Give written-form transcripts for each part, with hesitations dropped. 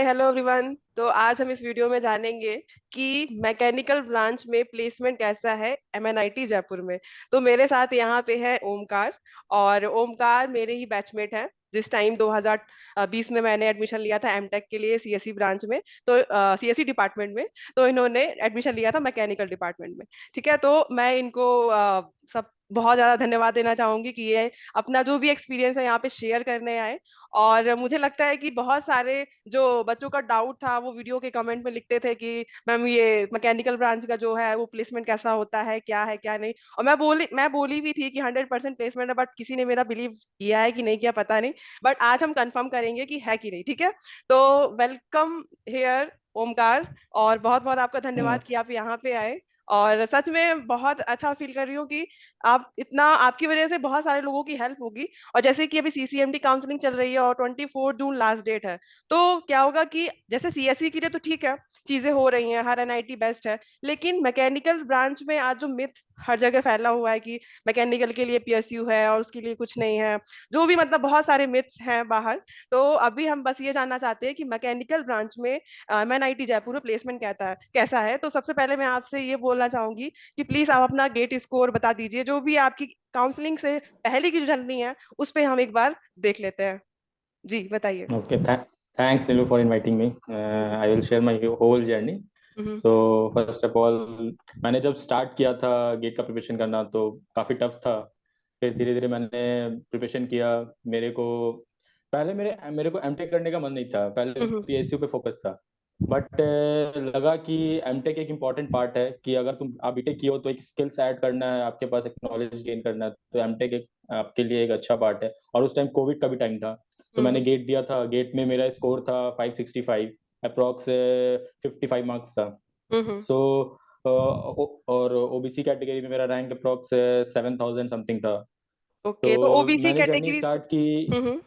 Hi hello everyone. तो आज हम इस वीडियो में जानेंगे कि मैकेनिकल ब्रांच में प्लेसमेंट कैसा है एमएनआईटी जयपुर में। तो मेरे साथ यहाँ पे है ओमकार। और ओमकार मेरे ही बैचमेट है। जिस टाइम 2020 में मैंने एडमिशन लिया था एमटेक के लिए सीएससी ब्रांच में, तो सीएससी डिपार्टमेंट में। तो इन्होंने एडमिशन लिया था मैकेनिकल डिपार्टमेंट में। ठीक है, तो मैं इनको सब बहुत ज्यादा धन्यवाद देना चाहूंगी कि ये अपना जो भी एक्सपीरियंस है यहाँ पे शेयर करने आए। और मुझे लगता है कि बहुत सारे जो बच्चों का डाउट था वो वीडियो के कमेंट में लिखते थे कि मैम ये मैकेनिकल ब्रांच का जो है वो प्लेसमेंट कैसा होता है क्या नहीं। और मैं बोली भी थी कि 100% प्लेसमेंट है, बट किसी ने मेरा बिलीव किया है कि नहीं किया पता नहीं। बट आज हम कंफर्म करेंगे कि है कि नहीं। ठीक है, तो वेलकम हेयर ओमकार। और बहुत बहुत आपका हम्म, धन्यवाद कि आप यहाँ पे आए। और सच में बहुत अच्छा फील कर रही हूँ कि आप इतना, आपकी वजह से बहुत सारे लोगों की हेल्प होगी। और जैसे कि अभी सीसीएमडी काउंसलिंग चल रही है और 24 जून लास्ट डेट है। तो क्या होगा कि जैसे सीएससी के लिए तो ठीक है, चीजें हो रही हैं, हर एनआईटी बेस्ट है। लेकिन मैकेनिकल ब्रांच में आज जो मिथ हर जगह फैला हुआ है कि मैकेनिकल के लिए पीएसयू है और उसके लिए कुछ नहीं है, जो भी मतलब बहुत सारे मिथ्स हैं बाहर। तो अभी हम बस ये जानना चाहते हैं कि मैकेनिकल ब्रांच में एमएनआईटी जयपुर में प्लेसमेंट कैसा है। तो सबसे पहले मैं आपसे ये बोलना चाहूंगी कि प्लीज आप अपना गेट स्कोर बता दीजिए, जो भी आपकी काउंसलिंग से पहले की जो जर्नी है उस पे हम एक बार देख लेते हैं। जी बताइए। okay. Thanks, Nilu, for inviting me. I will share my whole journey. Hmm. So, first of all, मैंने जब स्टार्ट किया था गेट का प्रिपरेशन करना तो काफ़ी टफ था। फिर धीरे धीरे मैंने प्रिपरेशन किया। मेरे को पहले मेरे मेरे को एमटेक करने का मन नहीं था, पहले हम्म। पीएसयू पे फोकस था। बट लगा कि एमटेक एक इम्पॉर्टेंट पार्ट है कि अगर तुम आप बीटेक किए हो तो एक स्किल्स ऐड करना है, आपके पास एक नॉलेज गेन करना है, तो एमटेक एक आपके लिए एक अच्छा पार्ट है। और उस टाइम कोविड का भी टाइम था, तो मैंने हम्म। गेट दिया था। गेट में मेरा स्कोर था 565, अप्रॉक्स 55 मार्क्स था। हम्म। सो और ओबीसी कैटेगरी में मेरा रैंक अप्रॉक्स 7000 समथिंग था। तो ओके, तो ओबीसी मैंने जर्नी कैटेगरी से। स्टार्ट की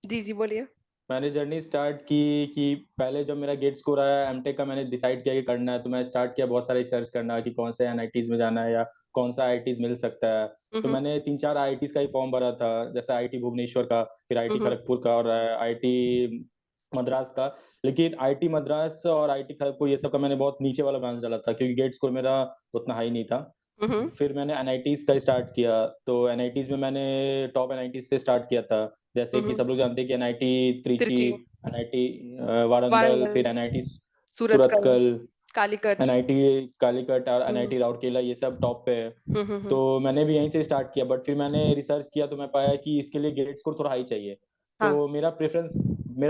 जी जी बोलिए। मैंने जर्नी स्टार्ट की कि पहले जब मेरा गेट स्कोर आया एमटेक का, मैंने डिसाइड किया कि करना है, तो मैं स्टार्ट किया बहुत सारा रिसर्च करना कि कौन से एनआईटीज में जाना है या कौन सा आईआईटीज मिल सकता है। तो हम्म। मैंने 3-4 आईआईटीज का ही फॉर्म भरा था, जैसे आईआईटी भुवनेश्वर का, फिर आईआईटी हम्म। खड़गपुर का और आईआईटी मद्रास का। लेकिन आईआईटी मद्रास और आईआईटी खड़गपुर ये सब का मैंने बहुत नीचे वाला ब्रांच डाला था, क्योंकि गेट स्कोर मेरा उतना हाई नहीं था। हम्म। फिर मैंने एनआईटीज का स्टार्ट किया, तो एनआईटीज में मैंने टॉप एनआईटीज से स्टार्ट किया था। जैसे कि हम्म। सब लोग जानते हैं कि एनआईटी त्रिची, तिरची। एनआईटी वारंगल, वारंगल। फिर एनआईटी सूरतकल। सूरतकल, कालीकट। एनआईटी कालीकट और हम्म। एनआईटी राउरकेला, ये सब टॉप पे है। हम्म। तो मैंने भी यहीं से स्टार्ट किया, बट फिर मैंने रिसर्च किया तो मैं पाया कि इसके लिए गेट स्कोर थोड़ा हाई चाहिए। तो हाँ। मेरा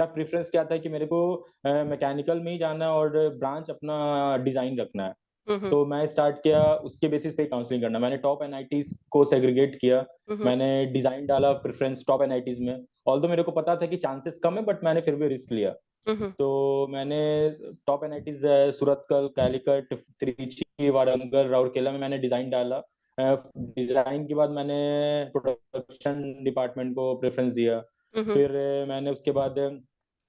प्रेफरेंस क्या था कि मेरे को मैकेनिकल में ही जाना है और ब्रांच अपना डिजाइन रखना है। हम्म। तो मैं स्टार्ट किया उसके बेसिस पे काउंसलिंग करना। मैंने टॉप एनआईटीज को सेग्रीगेट किया। हम्म। मैंने डिजाइन डाला प्रेफरेंस टॉप एनआईटीज में। ऑल्दो मेरे को पता था कि चांसेस कम है, बट मैंने फिर भी रिस्क लिया। हम्म। तो मैंने टॉप एनआईटीज सूरतकल, कैलिकट, त्रिची, वारंगल, राउरकेला में मैंने डिजाइन डाला। डिजाइन के बाद मैंने प्रोडक्शन डिपार्टमेंट को प्रेफरेंस दिया। हम्म। फिर मैंने उसके बाद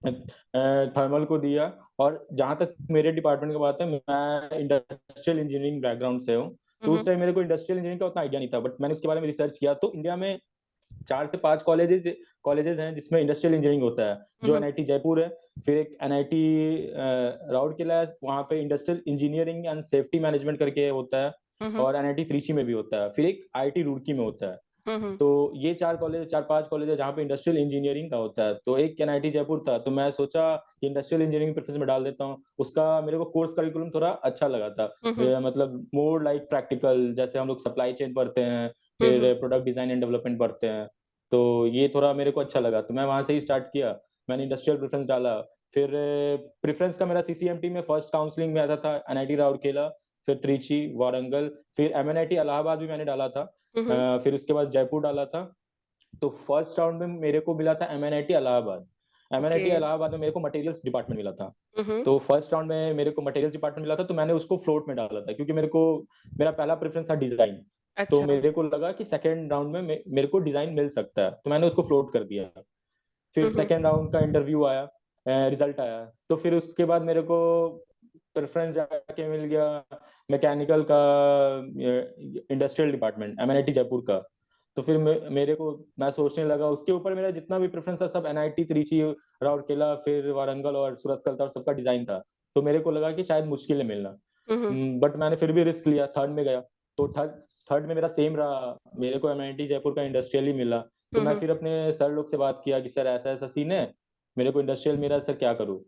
थर्मल को दिया। और जहाँ तक मेरे डिपार्टमेंट की बात है, मैं इंडस्ट्रियल इंजीनियरिंग बैकग्राउंड से हूँ। तो उस हम्म। टाइम मेरे को इंडस्ट्रियल इंजीनियरिंग का उतना आइडिया नहीं था, बट मैंने उसके बारे में रिसर्च किया तो इंडिया में 4 से 5 कॉलेजेस कॉलेजेस हैं जिसमें इंडस्ट्रियल इंजीनियरिंग होता है, जो हम्म। एनआईटी जयपुर है। फिर एक एनआईटी राउरकेला है, वहाँ पे industrial engineering and safety management करके होता है। हम्म। और एनआईटी त्रिची में भी होता है, फिर एक आईआईटी रुड़की में होता है। हम्म। तो ये 4-5 कॉलेज है जहाँ पे इंडस्ट्रियल इंजीनियरिंग का होता है। तो एक एनआईटी जयपुर था, तो मैं सोचा कि इंडस्ट्रियल इंजीनियरिंग प्रेफरेंस में डाल देता हूँ। उसका मेरे को कोर्स करिकुलम थोड़ा अच्छा लगा था। हम्म। मतलब मोर लाइक प्रैक्टिकल, जैसे हम लोग सप्लाई चेन पढ़ते हैं, हम्म। फिर प्रोडक्ट डिजाइन एंड डेवलपमेंट पढ़ते हैं। तो ये थोड़ा मेरे को अच्छा लगा, तो मैं वहां से ही स्टार्ट किया। मैंने इंडस्ट्रियल प्रेफरेंस डाला। फिर प्रेफरेंस का मेरा सीसीएमटी में फर्स्ट काउंसलिंग में आता था एनआईटी राउरकेला, फिर त्रिची, वारंगल, फिर एमएनआईटी इलाहाबाद भी मैंने डाला था। हम्म। फिर उसके बाद जयपुर डाला था। तो फर्स्ट राउंड में मेरे को मिला था MNIT Allahabad. Okay. MNIT Allahabad में मेरे को मटेरियल्स डिपार्टमेंट मिला था। हम्म। तो फर्स्ट राउंड में मेरे को मटेरियल्स डिपार्टमेंट मिला था, तो मैंने उसको फ्लोट में डाला था, क्योंकि मेरा पहला प्रेफरेंस था डिजाइन। तो अच्छा। मेरे को लगा कि सेकेंड राउंड में मेरे को डिजाइन मिल सकता है, तो मैंने उसको फ्लोट कर दिया। फिर हम्म। सेकेंड राउंड का इंटरव्यू आया, रिजल्ट आया, तो फिर उसके बाद मेरे को प्रेफरेंस जाके मिल गया मैकेनिकल का, इंडस्ट्रियल डिपार्टमेंट एमएनआईटी जयपुर का। तो फिर मेरे को मैं सोचने लगा, उसके ऊपर मेरा जितना भी प्रेफरेंस था सब एनआईटी, त्रिची, राउरकेला, फिर वारंगल और सूरतकल था, और सबका डिजाइन था। तो मेरे को लगा कि शायद मुश्किल है मिलना। हम्म बट मैंने फिर भी रिस्क लिया, थर्ड में गया। तो थर्ड थर्ड में मेरा सेम रहा, मेरे को एमआईटी जयपुर का इंडस्ट्रियल ही मिला। तो मैं हम्म फिर अपने सर लोग से बात किया कि सर ऐसा ऐसा सीन है, मेरे को इंडस्ट्रियल मिला, सर क्या करूँ।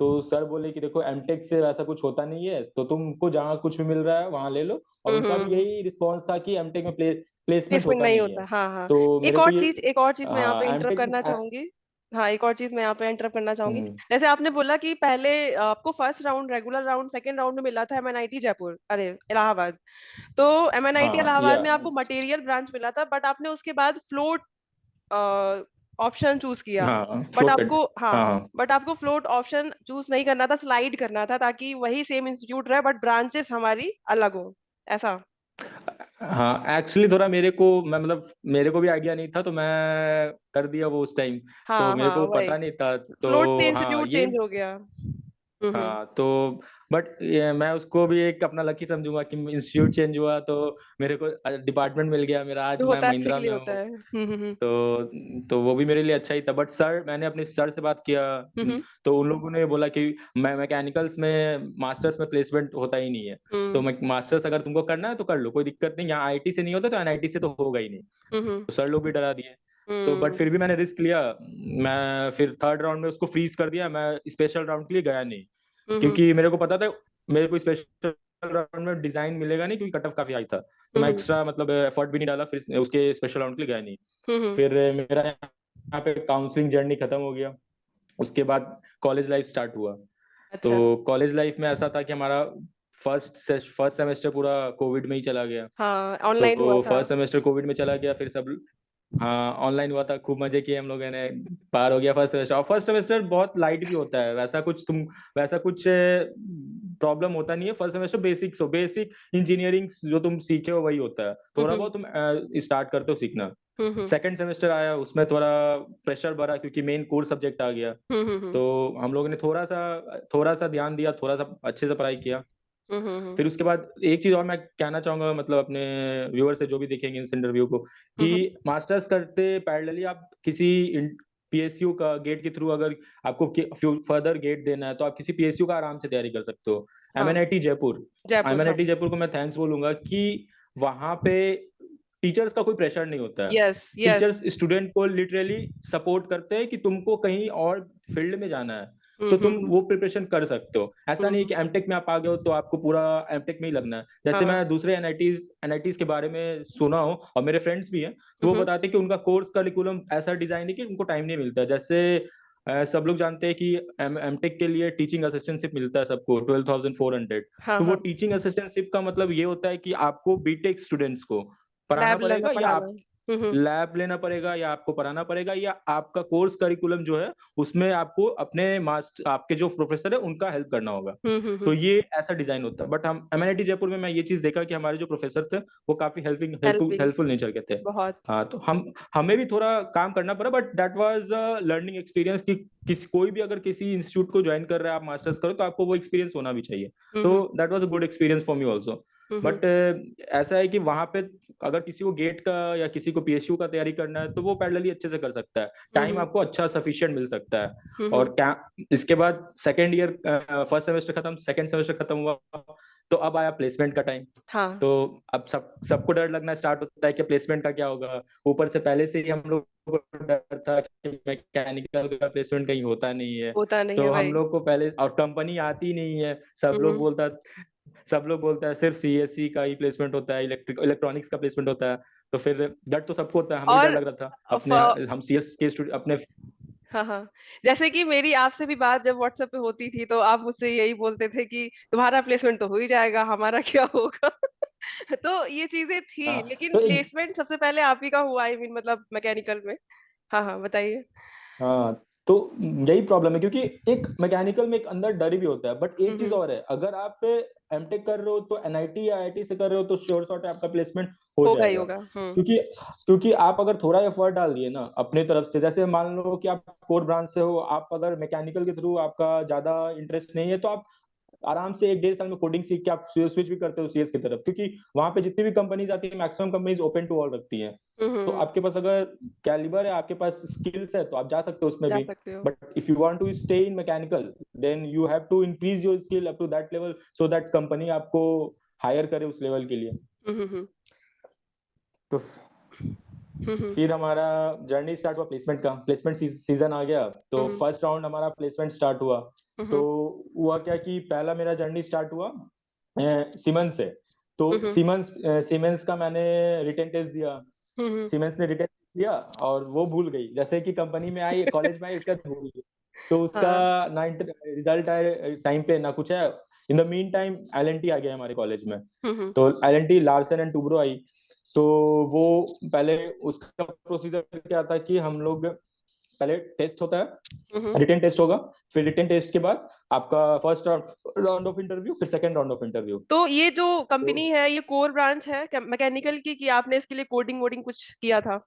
तो सर बोले कि देखो एमटेक से वैसा कुछ होता नहीं है, तो तुमको जहाँ कुछ भी मिल रहा है वहां ले लो। और उनका भी हम्म यही रिस्पॉन्स था कि एमटेक में प्लेसमेंट प्लेसमेंट होता नहीं नहीं है। होता, हाँ हाँ। तो मेरे को ये, एक और चीज मैं यहाँ पे हाँ इंटरप्ट एमटेक, करना चाहूंगी। हाँ, एक और चीज मैं यहाँ पे इंटरप्ट करना चाहूंगी। हम्म, जैसे आपने बोला कि पहले आपको first round, regular round, second round में मिला था एमएनआईटी जयपुर, अरे इलाहाबाद। तो एमएनआईटी हाँ या इलाहाबाद में आपको मटेरियल ब्रांच मिला था, बट आपने उसके बाद फ्लोट ऑप्शन चूज किया। हाँ बट फ्लोटेड, आपको, हाँ, हाँ हाँ बट आपको फ्लोट ऑप्शन चूज नहीं करना था, स्लाइड करना था, ताकि वही सेम इंस्टीट्यूट रहे बट ब्रांचेस हमारी अलग हो, ऐसा। हाँ। एक्चुअली थोड़ा मेरे को, मैं मतलब मेरे को भी आइडिया नहीं था, तो मैं कर दिया वो उस टाइम। तो हाँ मेरे हाँ, को वही। पता नहीं था, फ्लोट से तो हाँ इंस्टीट्यूट ये, चेंज हो गया। हम्म। हाँ तो बट मैं उसको भी एक अपना लकी समझूंगा कि इंस्टीट्यूट चेंज हुआ तो मेरे को डिपार्टमेंट मिल गया मेरा, आज जो मैं होता है अच्छे के महिंद्रा लिए में होता हूँ। है। तो वो भी मेरे लिए अच्छा ही था। बट सर, मैंने अपने सर से बात किया, हम्म तो उन लोगों ने बोला कि मैं मैकेनिकल्स में, मास्टर्स में प्लेसमेंट होता ही नहीं है। तो हम्म मैं मास्टर्स अगर तुमको करना है तो कर लो, कोई दिक्कत नहीं, यहाँ आईटी से नहीं होता तो एनआईटी से तो होगा ही नहीं। हम्म तो सर लोग भी डरा दिए। तो बट हम्म फिर भी मैंने रिस्क लिया। मैं फिर थर्ड राउंड में उसको फ्रीज कर दिया, मैं स्पेशल राउंड के लिए गया नहीं, हम्म क्योंकि मेरे को पता था मेरे को स्पेशल राउंड में डिजाइन मिलेगा नहीं, क्योंकि कट ऑफ काफी हाई था। तो मैं हम्म एक्स्ट्रा मतलब एफर्ट भी नहीं डाला, फिर उसके स्पेशल राउंड के लिए गया नहीं। हम्म फिर मेरा यहाँ पे काउंसलिंग जर्नी खत्म हो गया। उसके बाद कॉलेज लाइफ स्टार्ट हुआ। अच्छा। तो कॉलेज लाइफ में ऐसा था कि हमारा फर्स्ट सेमेस्टर पूरा कोविड में ही चला गया। हाँ, ऑनलाइन हुआ तो था। फर्स्ट सेमेस्टर कोविड में चला गया, फिर सब, हाँ ऑनलाइन हुआ था, खूब मजे किए हम लोगों ने। पार हो गया फर्स्ट सेमेस्टर। और फर्स्ट सेमेस्टर बहुत लाइट भी होता है, वैसा कुछ प्रॉब्लम होता नहीं है। फर्स्ट सेमेस्टर बेसिक इंजीनियरिंग जो तुम सीखे हो वही होता है, थोड़ा हम्म बहुत तुम स्टार्ट करते हो सीखना। हम्म सेकंड सेमेस्टर आया, उसमें थोड़ा प्रेशर बढ़ा, क्योंकि मेन कोर सब्जेक्ट आ गया। हम्म तो हम लोगों ने थोड़ा सा ध्यान दिया, थोड़ा सा अच्छे से पढ़ाई किया। हम्म फिर उसके बाद एक चीज और मैं कहना चाहूंगा, मतलब अपने व्यूअर से जो भी देखेंगे इस इंटरव्यू को, कि हम्म मास्टर्स करते पैरेलली आप किसी पीएसयू का गेट के थ्रू, अगर आपको फर्दर गेट देना है तो आप किसी पीएसयू का आराम से तैयारी कर सकते हो। हाँ, एमएनआईटी जयपुर, जयपुर, हाँ। एमएनआईटी जयपुर को मैं थैंक्स बोलूंगा कि वहां पे टीचर्स का कोई प्रेशर नहीं होता है। Yes yes. टीचर्स स्टूडेंट को लिटरली सपोर्ट करते हैं कि तुमको कहीं और फील्ड में जाना है तो तुम हम्म वो प्रिपरेशन कर सकते हो। ऐसा नहीं है हम्म कि एमटेक में आप आ गए हो तो आपको पूरा एमटेक में ही लगना है। जैसे हाँ। मैं दूसरे एनआईटीज के बारे में सुना हूँ, और मेरे फ्रेंड्स भी हैं, तो वो हम्म बताते हैं कि उनका कोर्स करिकुलम ऐसा डिजाइन है कि उनको टाइम नहीं मिलता। जैसे सब लोग जानते हैं कि एमटेक के लिए टीचिंग असिस्टेंटशिप मिलता है सबको 12,400। हाँ तो वो हाँ। टीचिंग असिस्टेंटशिप का मतलब ये होता है कि आपको बीटेक स्टूडेंट्स को पढ़ाना लैब लेना पड़ेगा, या पढ़ाना। आप लैब लेना पड़ेगा, या आपको पढ़ाना पड़ेगा, या आपका कोर्स करिकुलम जो है उसमें आपको अपने मास्टर, आपके जो प्रोफेसर है उनका हेल्प करना होगा। तो हम्म। ये ऐसा डिजाइन होता है। बट हम एमएनआईटी जयपुर में मैं ये चीज देखा कि हमारे जो प्रोफेसर थे वो काफी helping helpful helping. Helpful nature के थे। बहुत। हाँ तो हम हमें भी थोड़ा काम करना पड़ा, but that was a learning experience कि किसी कोई भी अगर किसी इंस्टीट्यूट को ज्वाइन कर रहा है, आप मास्टर्स करो, तो आपको वो एक्सपीरियंस होना भी चाहिए। तो hmm that was a good experience for me also. Hmm but ऐसा है कि वहां पे अगर किसी को गेट का या किसी को पीएसयू का तैयारी करना है तो वो पैरेलली अच्छे से कर सकता है, टाइम हम्म आपको अच्छा सफिशिएंट मिल सकता है। हम्म और क्या, इसके बाद सेकेंड ईयर, फर्स्ट सेमेस्टर खत्म, सेकेंड सेमेस्टर खत्म हुआ, तो अब आया प्लेसमेंट का टाइम। हाँ। तो अब सबको डर लगना स्टार्ट होता है कि प्लेसमेंट का क्या होगा। ऊपर से पहले से ही हम लोग को डर था कि मैकेनिकल का प्लेसमेंट कहीं होता नहीं है। होता नहीं है तो हम भाई। लोग को पहले, और कंपनी आती नहीं है, हम्म सब लोग बोलता है सिर्फ सीएससी का ही प्लेसमेंट होता है, इलेक्ट्रॉनिक्स का प्लेसमेंट होता है। तो फिर डर तो सबको होता है, हमें भी डर और लग रहा था फ, अपने, हम सीएस के स्टूडेंट अपने। हाँ हाँ। जैसे कि मेरी आपसे भी बात जब व्हाट्सएप पे होती थी, तो आप मुझसे यही बोलते थे कि तुम्हारा प्लेसमेंट तो हो ही जाएगा, हमारा क्या होगा। तो ये चीजें थी, हाँ लेकिन तो प्लेसमेंट सबसे पहले आप ही का हुआ, आई मीन मतलब मैकेनिकल में। हाँ हाँ, बताइए। हाँ तो यही प्रॉब्लम है, क्योंकि एक मैकेनिकल में एक अंदर डर भी होता है। बट एक चीज हम्म। और है, अगर आप एमटेक कर रहे हो तो एनआईटी या आईआईटी से कर रहे हो तो श्योर शॉट है आपका प्लेसमेंट हो होगा ही जाएगा। होगा। क्योंकि क्योंकि आप अगर थोड़ा एफर्ट डाल दिए ना अपने तरफ से, जैसे मान लो कि आप कोर ब्रांच से हो, आप अगर मैकेनिकल के थ्रू आपका ज्यादा इंटरेस्ट नहीं है, तो आप आराम से 1 1.5 साल में कोडिंग सीख के आप स्विच भी करते हो सीएस की तरफ, क्योंकि वहां पे जितनी भी कंपनीज आती है maximum companies open to all रखती हैं। तो हम्म। आपके पास अगर कैलिबर है, आपके पास स्किल्स है, तो आप जा सकते हो उसमें जा भी। सकते हो। But if you want to stay in mechanical, then you have to increase your skill up to that level, so that company आपको हायर करे उस लेवल के लिए। हम्म। तो हम्म। फिर हमारा जर्नी स्टार्ट हुआ प्लेसमेंट का, प्लेसमेंट सीजन आ गया, तो हम्म। फर्स्ट राउंड हमारा प्लेसमेंट स्टार्ट हुआ। तो हम्म। हुआ क्या कि पहला मेरा जर्नी स्टार्ट हुआ सीमेंस से। तो हम्म। सीमेंस का मैंने रिटेन टेस्ट दिया। हम्म। सीमेंस ने रिटेन दिया और वो भूल गई, जैसे कि कंपनी में आई, कॉलेज में आई, उसका भूल गई। तो उसका हाँ। ना रिजल्ट आए टाइम पे, ना कुछ है। In the meantime L N T आ गया हमारे कॉलेज में। हम्म। तो एलएनटी लार्सन एंड टूब्रो आई। तो वो पहले उसका प्रोसीजर क्या था कि हम लोग पहले टेस्ट होता है, हम्म। रिटेन टेस्ट होगा। फिर रिटेन टेस्ट के बाद आपका फर्स्ट राउंड ऑफ इंटरव्यू, फिर सेकंड राउंड ऑफ इंटरव्यू। तो ये जो तो कंपनी है ये कोर ब्रांच है मैकेनिकल की, कि आपने इसके लिए कोडिंग वोडिंग कुछ किया था?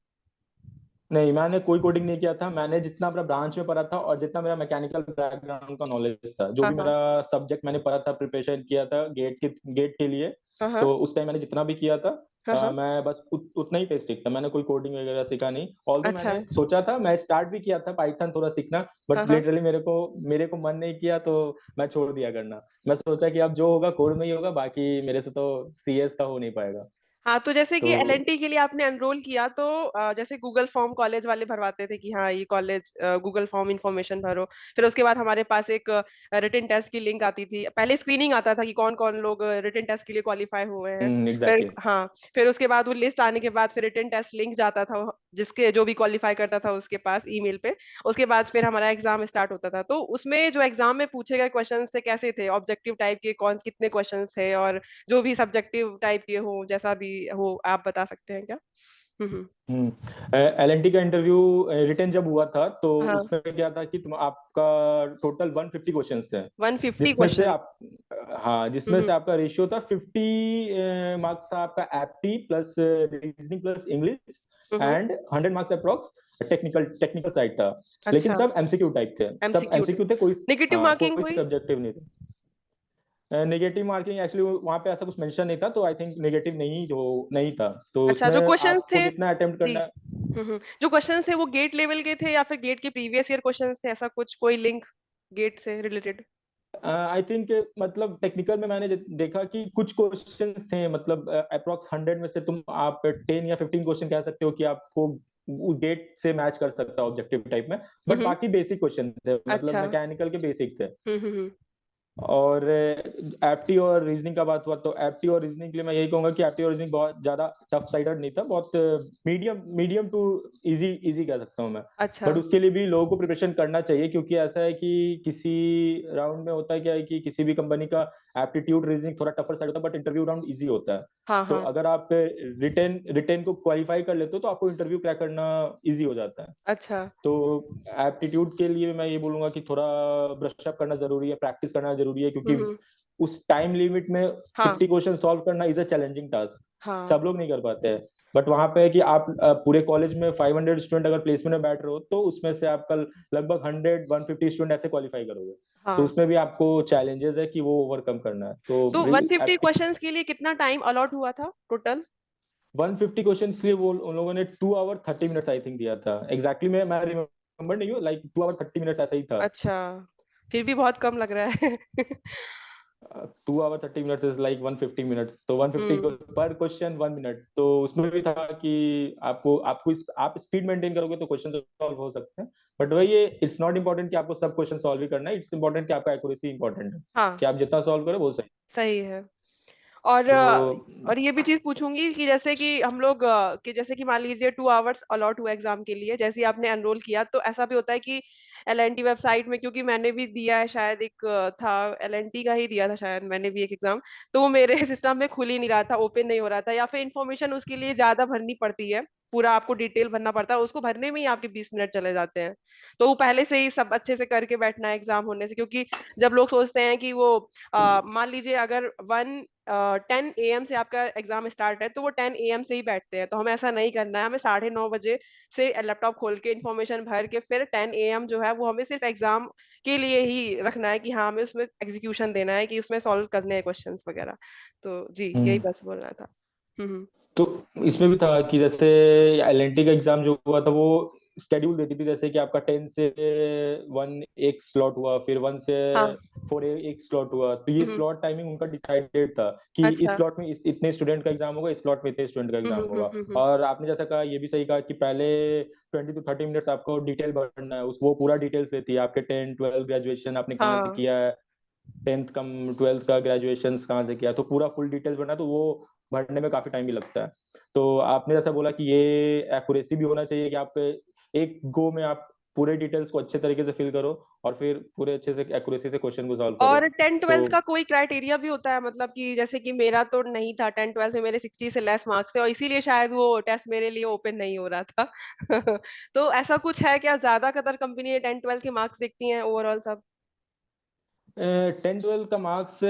नहीं, मैंने कोई कोडिंग नहीं किया था। मैंने जितना अपना ब्रांच में पढ़ा था और जितना मेरा मैकेनिकल बैकग्राउंड का नॉलेज था, जो हाँ भी हाँ। मेरा सब्जेक्ट मैंने पढ़ा था, प्रिपरेशन किया था गेट के लिए। हाँ हाँ। तो उस टाइम मैंने जितना भी किया था, हाँ हाँ। मैं बस उतना ही टेस्ट सीखता, मैंने कोई कोडिंग वगैरह सीखा नहीं। ऑल्दो अच्छा। मैंने सोचा था, मैं स्टार्ट भी किया था पाइथन थोड़ा सीखना, हाँ बट हाँ। लिटरली मेरे को मन नहीं किया, तो मैं छोड़ दिया करना। मैं सोचा कि अब जो होगा कोड में ही होगा, बाकी मेरे से तो सीएस का हो नहीं पाएगा। हाँ, तो जैसे कि तो एलएनटी के लिए आपने एनरोल किया, तो जैसे गूगल फॉर्म कॉलेज वाले भरवाते थे कि हाँ ये कॉलेज, गूगल फॉर्म इन्फॉर्मेशन भरो। फिर उसके बाद हमारे पास एक रिटन टेस्ट की लिंक आती थी। पहले स्क्रीनिंग आता था कि कौन कौन लोग रिटन टेस्ट के लिए क्वालिफाई हुए हैं। फिर एग्जैक्टली। हाँ, फिर उसके बाद वो लिस्ट आने के बाद फिर रिटन टेस्ट लिंक जाता था जिसके जो भी क्वालिफाई करता था उसके पास ईमेल पे। उसके बाद फिर हमारा एग्जाम स्टार्ट होता था। तो उसमें जो एग्जाम में पूछे गए क्वेश्चंस थे कैसे थे, ऑब्जेक्टिव टाइप के कौन कितने क्वेश्चंस थे, और जो भी सब्जेक्टिव टाइप के हो, जैसा भी हो, आप बता सकते हैं क्या? हम्म। एलएनटी का इंटरव्यू रिटेन जब हुआ था, तो हाँ। उसमें क्या था कि तुम आपका टोटल 150 क्वेश्चंस थे। 150 जिसमें से क्वेश्चन? आप हाँ, जिसमें हम्म। से आपका रेशियो था 50 मार्क्स था आपका apti plus reasoning plus English, hmm. And 100 marks approx technical technical side था। लेकिन अच्छा। सब एमसीक्यू टाइप थे, सब एमसीक्यू? एमसीक्यू थे, कोई नेगेटिव हाँ, मार्किंग कोई हुई? सब्जेक्टिव नहीं था। नेगेटिव मार्किंग एक्चुअली वहां पे ऐसा कुछ मेंशन नहीं था, तो आई थिंक नेगेटिव नहीं था। तो अच्छा, उसमें जो क्वेश्चंस आपको थे। जितना अटेम्प्ट जी। करना। जो क्वेश्चंस थे वो गेट लेवल के थे या फिर गेट के प्रीवियस ईयर क्वेश्चंस थे, ऐसा कुछ कोई लिंक गेट से रिलेटेड? आई थिंक मतलब टेक्निकल में मैंने देखा कि कुछ क्वेश्चंस थे, मतलब अप्रोक्स 100 में से तुम आप 10 या 15 क्वेश्चन कह सकते हो कि आपको गेट से मैच कर सकता है ऑब्जेक्टिव टाइप में। बट हम्म। बाकी बेसिक क्वेश्चन थे, मतलब अच्छा। मैकेनिकल के बेसिक थे। हम्म। और एप्टी और रीजनिंग का बात हुआ, तो एप्टी और रीजनिंग के लिए मैं यही कहूंगा कि एप्टी और रीजनिंग बहुत ज्यादा टफ साइडेड नहीं था, बहुत medium medium to easy easy कह सकता हूँ मैं। अच्छा। बट उसके लिए भी लोगों को प्रिपरेशन करना चाहिए, क्योंकि ऐसा है कि किसी राउंड में होता है क्या है कि किसी भी कंपनी का एप्टीट्यूड रीजनिंग थोड़ा टफर साइड होता है, बट इंटरव्यू राउंड इजी होता है। हाँ तो हाँ। अगर आप रिटेन रिटेन को क्वालिफाई कर लेते हो, तो आपको इंटरव्यू क्रैक करना इजी हो जाता है। अच्छा। तो एप्टीट्यूड के लिए मैं ये बोलूंगा कि थोड़ा ब्रश अप करना जरूरी है, प्रैक्टिस करना जरूरी है, क्योंकि हम्म। उस टाइम लिमिट में हाँ 50 क्वेश्चन सॉल्व करना इज अ चैलेंजिंग टास्क। हाँ। सब लोग नहीं कर पाते हैं। बट वहां पे है कि आप पूरे कॉलेज में 500 स्टूडेंट अगर प्लेसमेंट में बैठ रहे हो, तो उसमें से आपका लगभग 100 150 स्टूडेंट ऐसे क्वालिफाई करोगे। तो हाँ। उसमें भी आपको चैलेंजेस है कि वो ओवरकम करना है। तो तो 150 क्वेश्चंस के लिए कितना टाइम अलॉट हुआ था टोटल? 150 क्वेश्चन के लिए वो उन लोगों ने 2 आवर 30 मिनट्स आई थिंक दिया था। एग्जैक्टली मैं रिमेम्बर नहीं हूँ, लाइक 2 आवर 30 मिनट्स ऐसा ही था। अच्छा, फिर भी बहुत कम लग रहा है। 2 hour 30 minutes is like 150 minutes, तो 150 हम्म। पर क्वेश्चन 1 मिनट। तो उसमें भी था कि आपको आपको आप स्पीड मेंटेन करोगे तो क्वेश्चन सॉल्व हो सकते हैं। बट वही है, इट्स नॉट इम्पोर्टेंट कि आपको सब क्वेश्चन सॉल्व ही करना है, इट्स इम्पोर्टेंट कि आपका एक्यूरेसी इंपॉर्टेंट है, हाँ, कि आप जितना सॉल्व करो वो सही। सही है। और तो और ये भी चीज पूछूंगी कि जैसे कि हम लोग कि जैसे कि मान लीजिए 2 आवर्स अलॉट हुआ एग्जाम के लिए, जैसे ही आपने एनरोल किया, तो ऐसा भी होता है कि एलएनटी वेबसाइट में, क्योंकि मैंने भी दिया है शायद एक था एलएनटी का ही दिया था शायद मैंने भी एक एग्जाम, तो वो मेरे सिस्टम में खुल ही नहीं रहा था, ओपन नहीं हो रहा था, या फिर इंफॉर्मेशन उसके लिए ज्यादा भरनी पड़ती है। पूरा आपको डिटेल भरना पड़ता है, उसको भरने में ही आपके 20 मिनट चले जाते हैं। तो वो पहले से ही सब अच्छे से करके बैठना है एग्जाम होने से, क्योंकि जब लोग सोचते हैं कि वो मान लीजिए अगर 10 AM से आपका एग्जाम स्टार्ट है, तो वो 10 AM से ही बैठते हैं। तो हमें ऐसा नहीं करना है, हमें 9:30 बजे से लैपटॉप खोल के इन्फॉर्मेशन भर के फिर 10 AM जो है वो हमें सिर्फ एग्जाम के लिए ही रखना है, कि हाँ हमें उसमें एग्जीक्यूशन देना है, कि उसमें सॉल्व करने हैं क्वेश्चंस वगैरह। तो जी यही हम्म। बस बोलना था। हम्म। तो इसमें भी था कि जैसे एलएनटी का एग्जाम जो हुआ था वो स्केड्यूल देती थी, जैसे कि आपका 10 से 1 एक स्लॉट हुआ, फिर 1 से 4 एक स्लॉट हुआ। तो ये हम्म। स्लॉट टाइमिंग उनका डिसाइडेड था कि इस अच्छा। स्लॉट में इतने स्टूडेंट का एग्जाम होगा, इस स्लॉट में इतने स्टूडेंट का एग्जाम होगा। और आपने जैसा कहा, ये भी सही कहा कि पहले 20 to 30 मिनट्स आपको डिटेल भरना है, उस वो पूरा डिटेल्स लेती है आपके 10 12 ग्रेजुएशन आपने कहाँ से हाँ। किया है, 10th कम 12th का ग्रेजुएशन कहाँ से किया, तो पूरा फुल डिटेल्स भरना है, तो वो भरने में काफी टाइम भी लगता है। तो आपने जैसा बोला कि ये एक्यूरेसी भी होना चाहिए कि आप एक गो में आप पूरे डिटेल्स को अच्छे तरीके से फिल करो और फिर पूरे अच्छे से एक्यूरेसी से क्वेश्चन को सॉल्व करो। और 10 12 तो का कोई क्राइटेरिया भी होता है, मतलब कि जैसे कि मेरा तो नहीं था, 10 12 में मेरे 60 से लेस मार्क्स थे, और इसीलिए शायद वो टेस्ट मेरे लिए ओपन नहीं हो रहा था। तो ऐसा कुछ है क्या, ज्यादा कतर कंपनी 10 12 के मार्क्स देखती हैं ओवरऑल सब? 10 12 का मार्क्स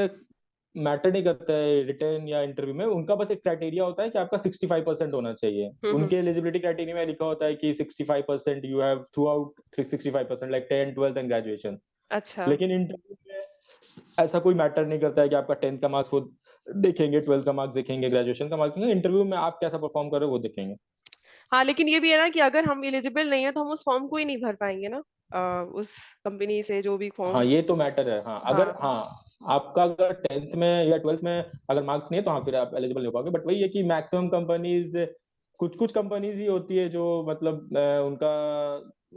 मैटर नहीं करता है रिटर्न या इंटरव्यू में, उनका बस एक क्राइटेरिया होता है कि आपका 65% होना चाहिए। हम्म। उनके एलिजिबिलिटी क्राइटेरिया में लिखा होता है कि 65% you have through out 65%, like 10 12 and graduation. अच्छा। लेकिन इंटरव्यू में ऐसा कोई मैटर नहीं करता है कि आपका 10th का मार्क्स वो देखेंगे, 12th का मार्क्स देखेंगे, ग्रेजुएशन का मार्क्स देखेंगे, इंटरव्यू में आप कैसा परफॉर्म कर रहे हो वो देखेंगे। हाँ लेकिन ये भी है ना कि अगर हम एलिजिबल नहीं है तो हम उस फॉर्म को ही नहीं भर पाएंगे ना, उस कंपनी से जो भी हाँ फॉर्म। ये तो मैटर है। हाँ अगर, हाँ। हाँ आपका अगर 10th में या 12th में अगर मार्क्स नहीं है तो हाँ फिर आप एलिजिबल नहीं हो पाओगे। बट वही है कि मैक्सिमम कंपनीज, कुछ कुछ कंपनीज ही होती है जो मतलब उनका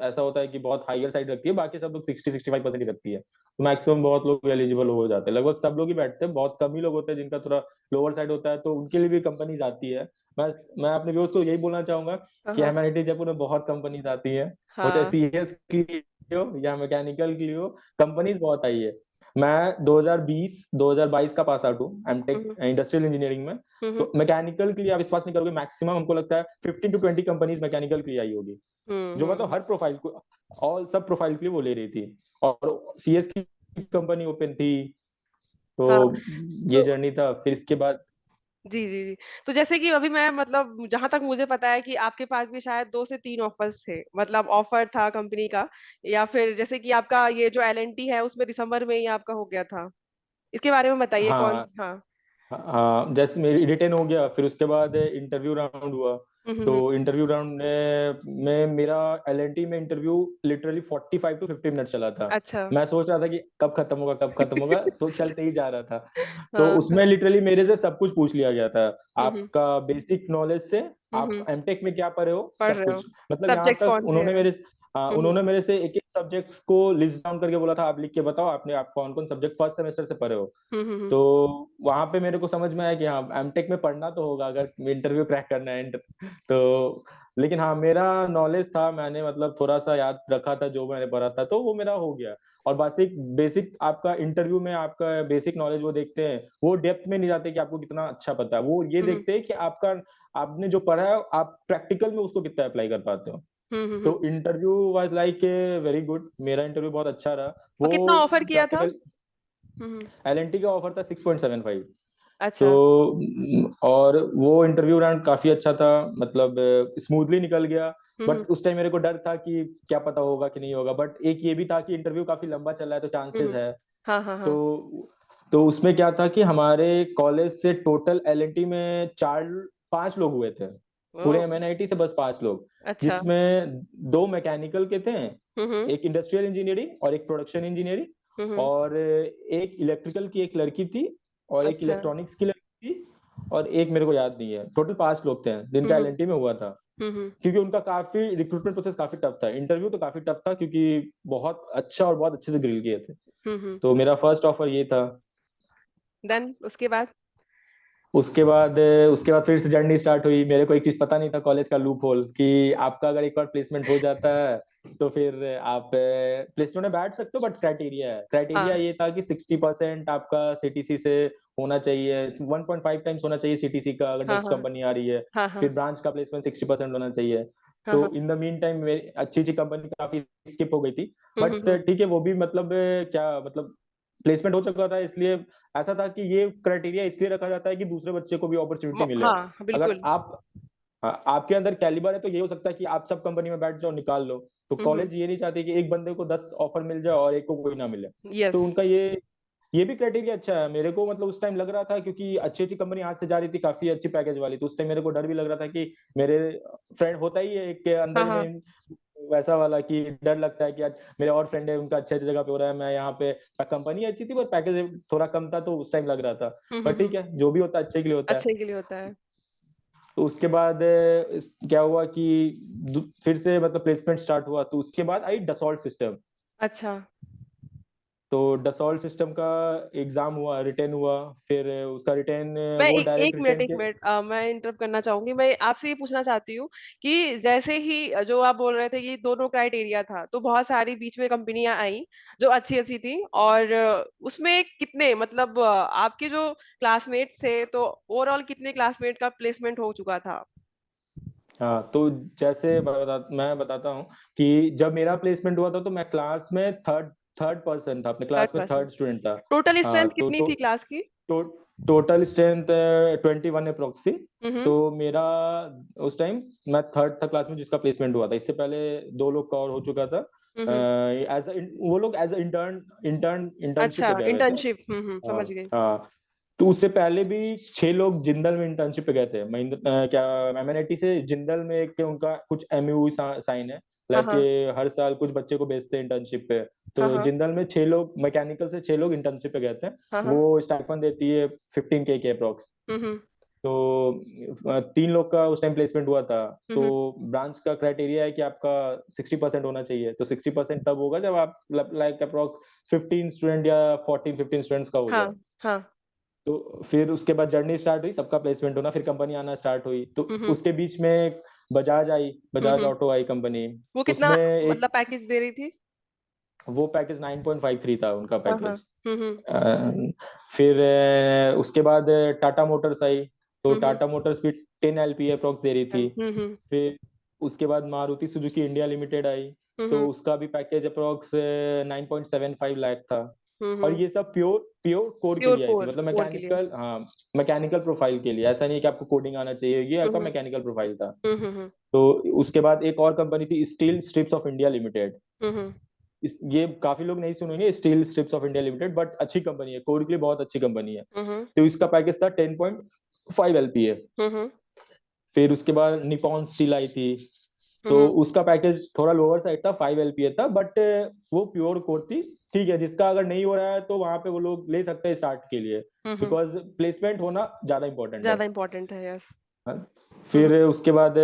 ऐसा होता है कि बहुत हायर साइड रखती है, बाकी सब लोग 60 65% ही रखती है। तो मैक्सिमम बहुत लोग एलिजिबल हो जाते हैं, लगभग सब लोग ही बैठते हैं, बहुत कम ही लोग होते हैं जिनका थोड़ा लोअर साइड होता है, तो उनके लिए भी कंपनीज आती है। मैं मैं अपने व्यूअर्स को यही बोलना चाहूंगा कि हाँ। ह्यूमैनिटी जयपुर में बहुत कंपनीज आती है, वो चाहे हाँ। सीएस की हो या मैकेनिकल की हो, कंपनीज बहुत आई है। मैं 2020 2022 का पास आउट हूँ एमटेक हम्म। इंडस्ट्रियल इंजीनियरिंग में। हम्म। तो मैकेनिकल के लिए आप विश्वास नहीं करोगे, मैक्सिमम हमको लगता है 15 to 20 कंपनीज मैकेनिकल की आई होगी, जो मतलब हम्म। हर प्रोफाइल को, ऑल सब प्रोफाइल के लिए वो ले रही थी, और सीएस की कंपनी ओपन थी। तो हाँ। ये तो जर्नी था, फिर इसके बाद। जी जी जी। तो जैसे कि अभी मैं, मतलब जहां तक मुझे पता है कि आपके पास भी शायद 2 से 3 ऑफर्स थे, मतलब ऑफर था कंपनी का, या फिर जैसे कि आपका ये जो एलएनटी है उसमें दिसंबर में ही आपका हो गया था। इसके बारे में बताइए कौन। हाँ हाँ। हाँ, जैसे मेरी रिटेन हो गया, फिर उसके बाद इंटरव्यू राउंड हुआ। तो हम्म। इंटरव्यू राउंड में मेरा एलएनटी में इंटरव्यू लिटरली 45 to 50 मिनट चला था। अच्छा। मैं सोच रहा था कि कब खत्म होगा, कब खत्म होगा, तो चलते ही जा रहा था। तो हाँ। उसमें लिटरली मेरे से सब कुछ पूछ लिया गया था, हम्म। आपका बेसिक नॉलेज से आप हम्म। एमटेक में क्या पढ़े हो, पढ़ सब रहे हो। कुछ। मतलब यहाँ सब्जेक्ट्स तक कौन से हैं? हम्म। उन्होंने मेरे से एक एक सब्जेक्ट्स को लिस्ट डाउन करके बोला था, आप लिख के बताओ आपने आप कौन कौन सब्जेक्ट फर्स्ट सेमेस्टर से पढ़े हो। हम्म। तो वहां पे मेरे को समझ में आया कि हाँ एमटेक में पढ़ना तो होगा अगर इंटरव्यू क्रैक करना है। तो लेकिन हाँ मेरा नॉलेज था, मैंने मतलब थोड़ा सा याद रखा था जो मैंने पढ़ा था, तो वो मेरा हो गया। और बेसिक बेसिक आपका इंटरव्यू में आपका बेसिक नॉलेज वो देखते हैं, वो डेप्थ में नहीं जाते कि आपको कितना अच्छा पता है, वो ये हम्म। देखते हैं कि आपका आपने जो पढ़ा है आप प्रैक्टिकल में उसको कितना अप्लाई कर पाते हो। हम्म। तो interview was like very good, मेरा इंटरव्यू बहुत अच्छा रहा। और वो कितना ऑफर किया था? प्रैक्टिकल, हम्म। एलएनटी का ऑफर था 6.75। तो अच्छा। और वो इंटरव्यू राउंड काफी अच्छा था, मतलब स्मूथली निकल गया। हम्म। बट उस टाइम मेरे को डर था कि क्या पता होगा कि नहीं होगा, बट एक ये भी था कि इंटरव्यू काफी लंबा चल रहा है तो चांसेस हम्म। है। हाँ हाँ हाँ। तो उसमें क्या था कि हमारे कॉलेज से टोटल एलएनटी में 5 लोग हुए थे, ओ। पूरे एमएनआईटी से बस 5 लोग, अच्छा। जिसमें 2 मैकेनिकल के थे, हम्म। एक इंडस्ट्रियल इंजीनियरिंग और एक प्रोडक्शन इंजीनियरिंग, हम्म। और एक इलेक्ट्रिकल की एक लड़की थी, और एक अच्छा। इलेक्ट्रॉनिक्स की लड़की थी, और एक मेरे को याद नहीं है, टोटल 5 लोग थे जिनका हम्म। एलएनटी में हुआ था। हम्म। क्योंकि उनका काफी रिक्रूटमेंट प्रोसेस काफी टफ था, इंटरव्यू तो काफी टफ था क्योंकि बहुत अच्छा और बहुत अच्छे से ग्रिल किए थे। हम्म। तो मेरा फर्स्ट ऑफर ये था। देन उसके बाद? उसके बाद फिर से जर्नी स्टार्ट हुई। मेरे को एक चीज पता नहीं था, कॉलेज का लूप होल, कि आपका अगर एक बार प्लेसमेंट हो जाता है तो फिर आप प्लेसमेंट में बैठ सकते हो, बट क्राइटेरिया हाँ ये था कि 60% आपका सीटीसी से होना चाहिए, 1.5 टाइम्स होना चाहिए सीटीसी का अगर हाँ नेक्स्ट हाँ कंपनी आ रही है। हाँ हाँ फिर ब्रांच का प्लेसमेंट 60% होना चाहिए। हाँ तो हाँ। इन द मीन टाइम मेरी अच्छी अच्छी कंपनी काफी स्किप हो गई थी। बट हम्म। ठीक है, वो भी मतलब क्या मतलब प्लेसमेंट हो चुका था, इसलिए ऐसा था कि ये क्राइटेरिया इसलिए रखा जाता है कि दूसरे बच्चे को भी अपॉर्चुनिटी मिले। हाँ अगर बिल्कुल। आप, हाँ, आपके अंदर कैलिबर है तो ये हो सकता है कि आप सब कंपनी में बैठ जाओ, निकाल लो। तो हम्म। कॉलेज ये नहीं चाहते कि एक बंदे को 10 ऑफर मिल जाए और एक को कोई ना मिले। यस। तो उनका ये भी क्राइटेरिया अच्छा है। मेरे को मतलब उस टाइम लग रहा था, क्योंकि अच्छी अच्छी कंपनी हाथ से जा रही थी, काफी अच्छी पैकेज वाली, तो उस टाइम मेरे को डर भी लग रहा था कि मेरे फ्रेंड होता ही है एक के हाँ अंदर हाँ में वैसा वाला, कि डर लगता है कि यार मेरे और फ्रेंड है उनका अच्छे अच्छी जगह पे हो रहा है, मैं यहाँ पे, कंपनी अच्छी थी पर पैकेज थोड़ा कम था, तो उस टाइम लग रहा था। पर ठीक है, जो भी होता है अच्छे के लिए होता है। अच्छे के लिए होता है। तो उसके बाद क्या हुआ कि फिर से मतलब प्लेसमेंट स्टार्ट हुआ, तो उसके बाद आई डसॉल्ट सिस्टम। अच्छा। तो डसॉल्ट सिस्टम का एग्जाम हुआ, रिटेन हुआ। फिर उसका रिटेन, मैं वो एक डायरेक्ट मिनट रिटेन एक के। मिनट मैं इंटरप्ट करना चाहूंगी। मैं आपसे ये पूछना चाहती हूँ कि जैसे ही जो आप बोल रहे थे कि दोनों क्राइटेरिया था, तो बहुत सारी बीच में कंपनियां आई जो अच्छी अच्छी थी, और उसमें कितने मतलब आपके जो क्लासमेट्स थे, तो ओवरऑल कितने क्लासमेट का प्लेसमेंट हो चुका था? हाँ, तो जैसे मैं बताता हूँ कि जब मेरा प्लेसमेंट हुआ था तो मैं क्लास में थर्ड थर्ड पर्सन था, अपने थर्ड क्लास में पर्सन। थर्ड स्टूडेंट था। टोटल हाँ, स्ट्रेंथ कितनी थी क्लास की? तो टोटल स्ट्रेंथ 21 अप्रोक्स थी। हम्म। तो मेरा उस टाइम मैं थर्ड था क्लास में जिसका प्लेसमेंट हुआ था। इससे पहले दो लोग का और हो चुका था। हम्म। एज वो लोग एज इंटर्नशिप अच्छा, पे गए हुए थे। इंटर्नशिप। हाँ समझ गई। हाँ। तो उससे पहले भी 6 लोग जिंदल में इंटर्नशिप पे गए थे। महिंद्रा क्या एमएनआईटी से जिंदल में एक उनका कुछ एमयू साइन है, हाँ लाइक हाँ हर साल कुछ बच्चे को भेजते हैं इंटर्नशिप पे। हाँ तो हाँ जिंदल में 6 लोग, मैकेनिकल से 6 लोग इंटर्नशिप पे गए थे। हाँ हाँ। वो स्टाइपेंड देती है 15K के अप्रोक्स। हम्म। तो 3 लोग का उस टाइम प्लेसमेंट हुआ था। तो हम्म। ब्रांच का क्राइटेरिया है कि आपका 60% होना चाहिए। तो 60% तब होगा जब आप लाइक अप्रोक्स 15 स्टूडेंट या 14-15 स्टूडेंट्स का हो हाँ जाए। हाँ। तो फिर उसके बाद जर्नी स्टार्ट हुई, सबका प्लेसमेंट होना, फिर कंपनी आना स्टार्ट हुई। तो हम्म उसके बीच में एक बजाज आई, बजाज हम्म। ऑटो आई कंपनी। वो कितना उसमें एक, मतलब पैकेज दे रही थी? वो पैकेज 9.53 था उनका हाँ हाँ। पैकेज। हम्म। फिर उसके बाद टाटा मोटर्स आई। तो हम्म टाटा मोटर्स भी 10 LPA अप्रोक्स दे रही थी। हम्म। फिर उसके बाद मारुति सुजुकी इंडिया लिमिटेड आई। तो हम्म। उसका भी पैकेज अप्रोक्स 9.75 लाख था। और हम्म। ये सब प्योर प्योर कोर के प्योर लिए आई थी, कोर मतलब कोर के लिए। मैकेनिकल, हाँ, मैकेनिकल प्रोफाइल के लिए। ऐसा नहीं कि आपको कोडिंग आना चाहिए, ये आपका हम्म मैकेनिकल प्रोफाइल था। हम्म। तो उसके बाद एक और कंपनी थी, Steel Strips of India Limited. Hmm ये काफी लोग नहीं सुनेंगे, Steel Strips of India Limited, but अच्छी कंपनी है, कोर के लिए बहुत अच्छी कंपनी है। हम्म तो इसका पैकेज था 10.5 LPA। हम्म फिर उसके बाद निपॉन स्टील आई थी। तो हम्म उसका पैकेज थोड़ा लोअर साइड था, 5 LPA था, बट वो प्योर कोर थी। ठीक है, जिसका अगर नहीं हो रहा है तो वहां पे वो लोग ले सकते हैं स्टार्ट के लिए, हम्म। बिकॉज प्लेसमेंट होना ज्यादा इंपॉर्टेंट है। ज्यादा इम्पोर्टेंट है, यस। हाँ। हम्म फिर उसके बाद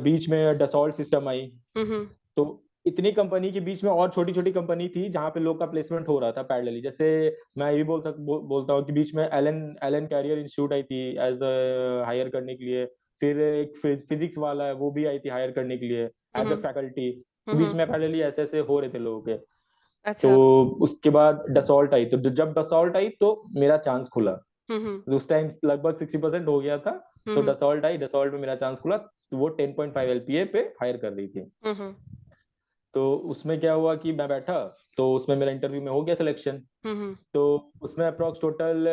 बीच में डसॉल्ट सिस्टम आई। हम्म तो इतनी कंपनी के बीच में और छोटी छोटी कंपनी थी जहां पे लोग का प्लेसमेंट हो रहा था पैरेलली। जैसे मैं ये भी बोलता हूँ कि बीच में एलन एलन कैरियर इंस्टीट्यूट आई थी एज हायर करने के लिए। फिर एक फिजिक्स वाला है, वो भी आई थी हायर करने के लिए एज अ हम्म फैकल्टी। तो बीच हम्म। में पैरेलली ऐसे ऐसे हो रहे थे लोगों के। तो अच्छा। उसके बाद डसॉल्ट आई। तो जब डसॉल्ट आई तो मेरा चांस खुला। हम्म उस टाइम लगभग 60% हो गया था। तो हम्म डसॉल्ट आई, डसॉल्ट में मेरा चांस खुला, तो वो 10.5 LPA पे हायर कर रही थी। हम्म तो उसमें क्या हुआ कि मैं बैठा, तो उसमें मेरा इंटरव्यू में हो गया सिलेक्शन। हम्म तो उसमें अप्रोक्स टोटल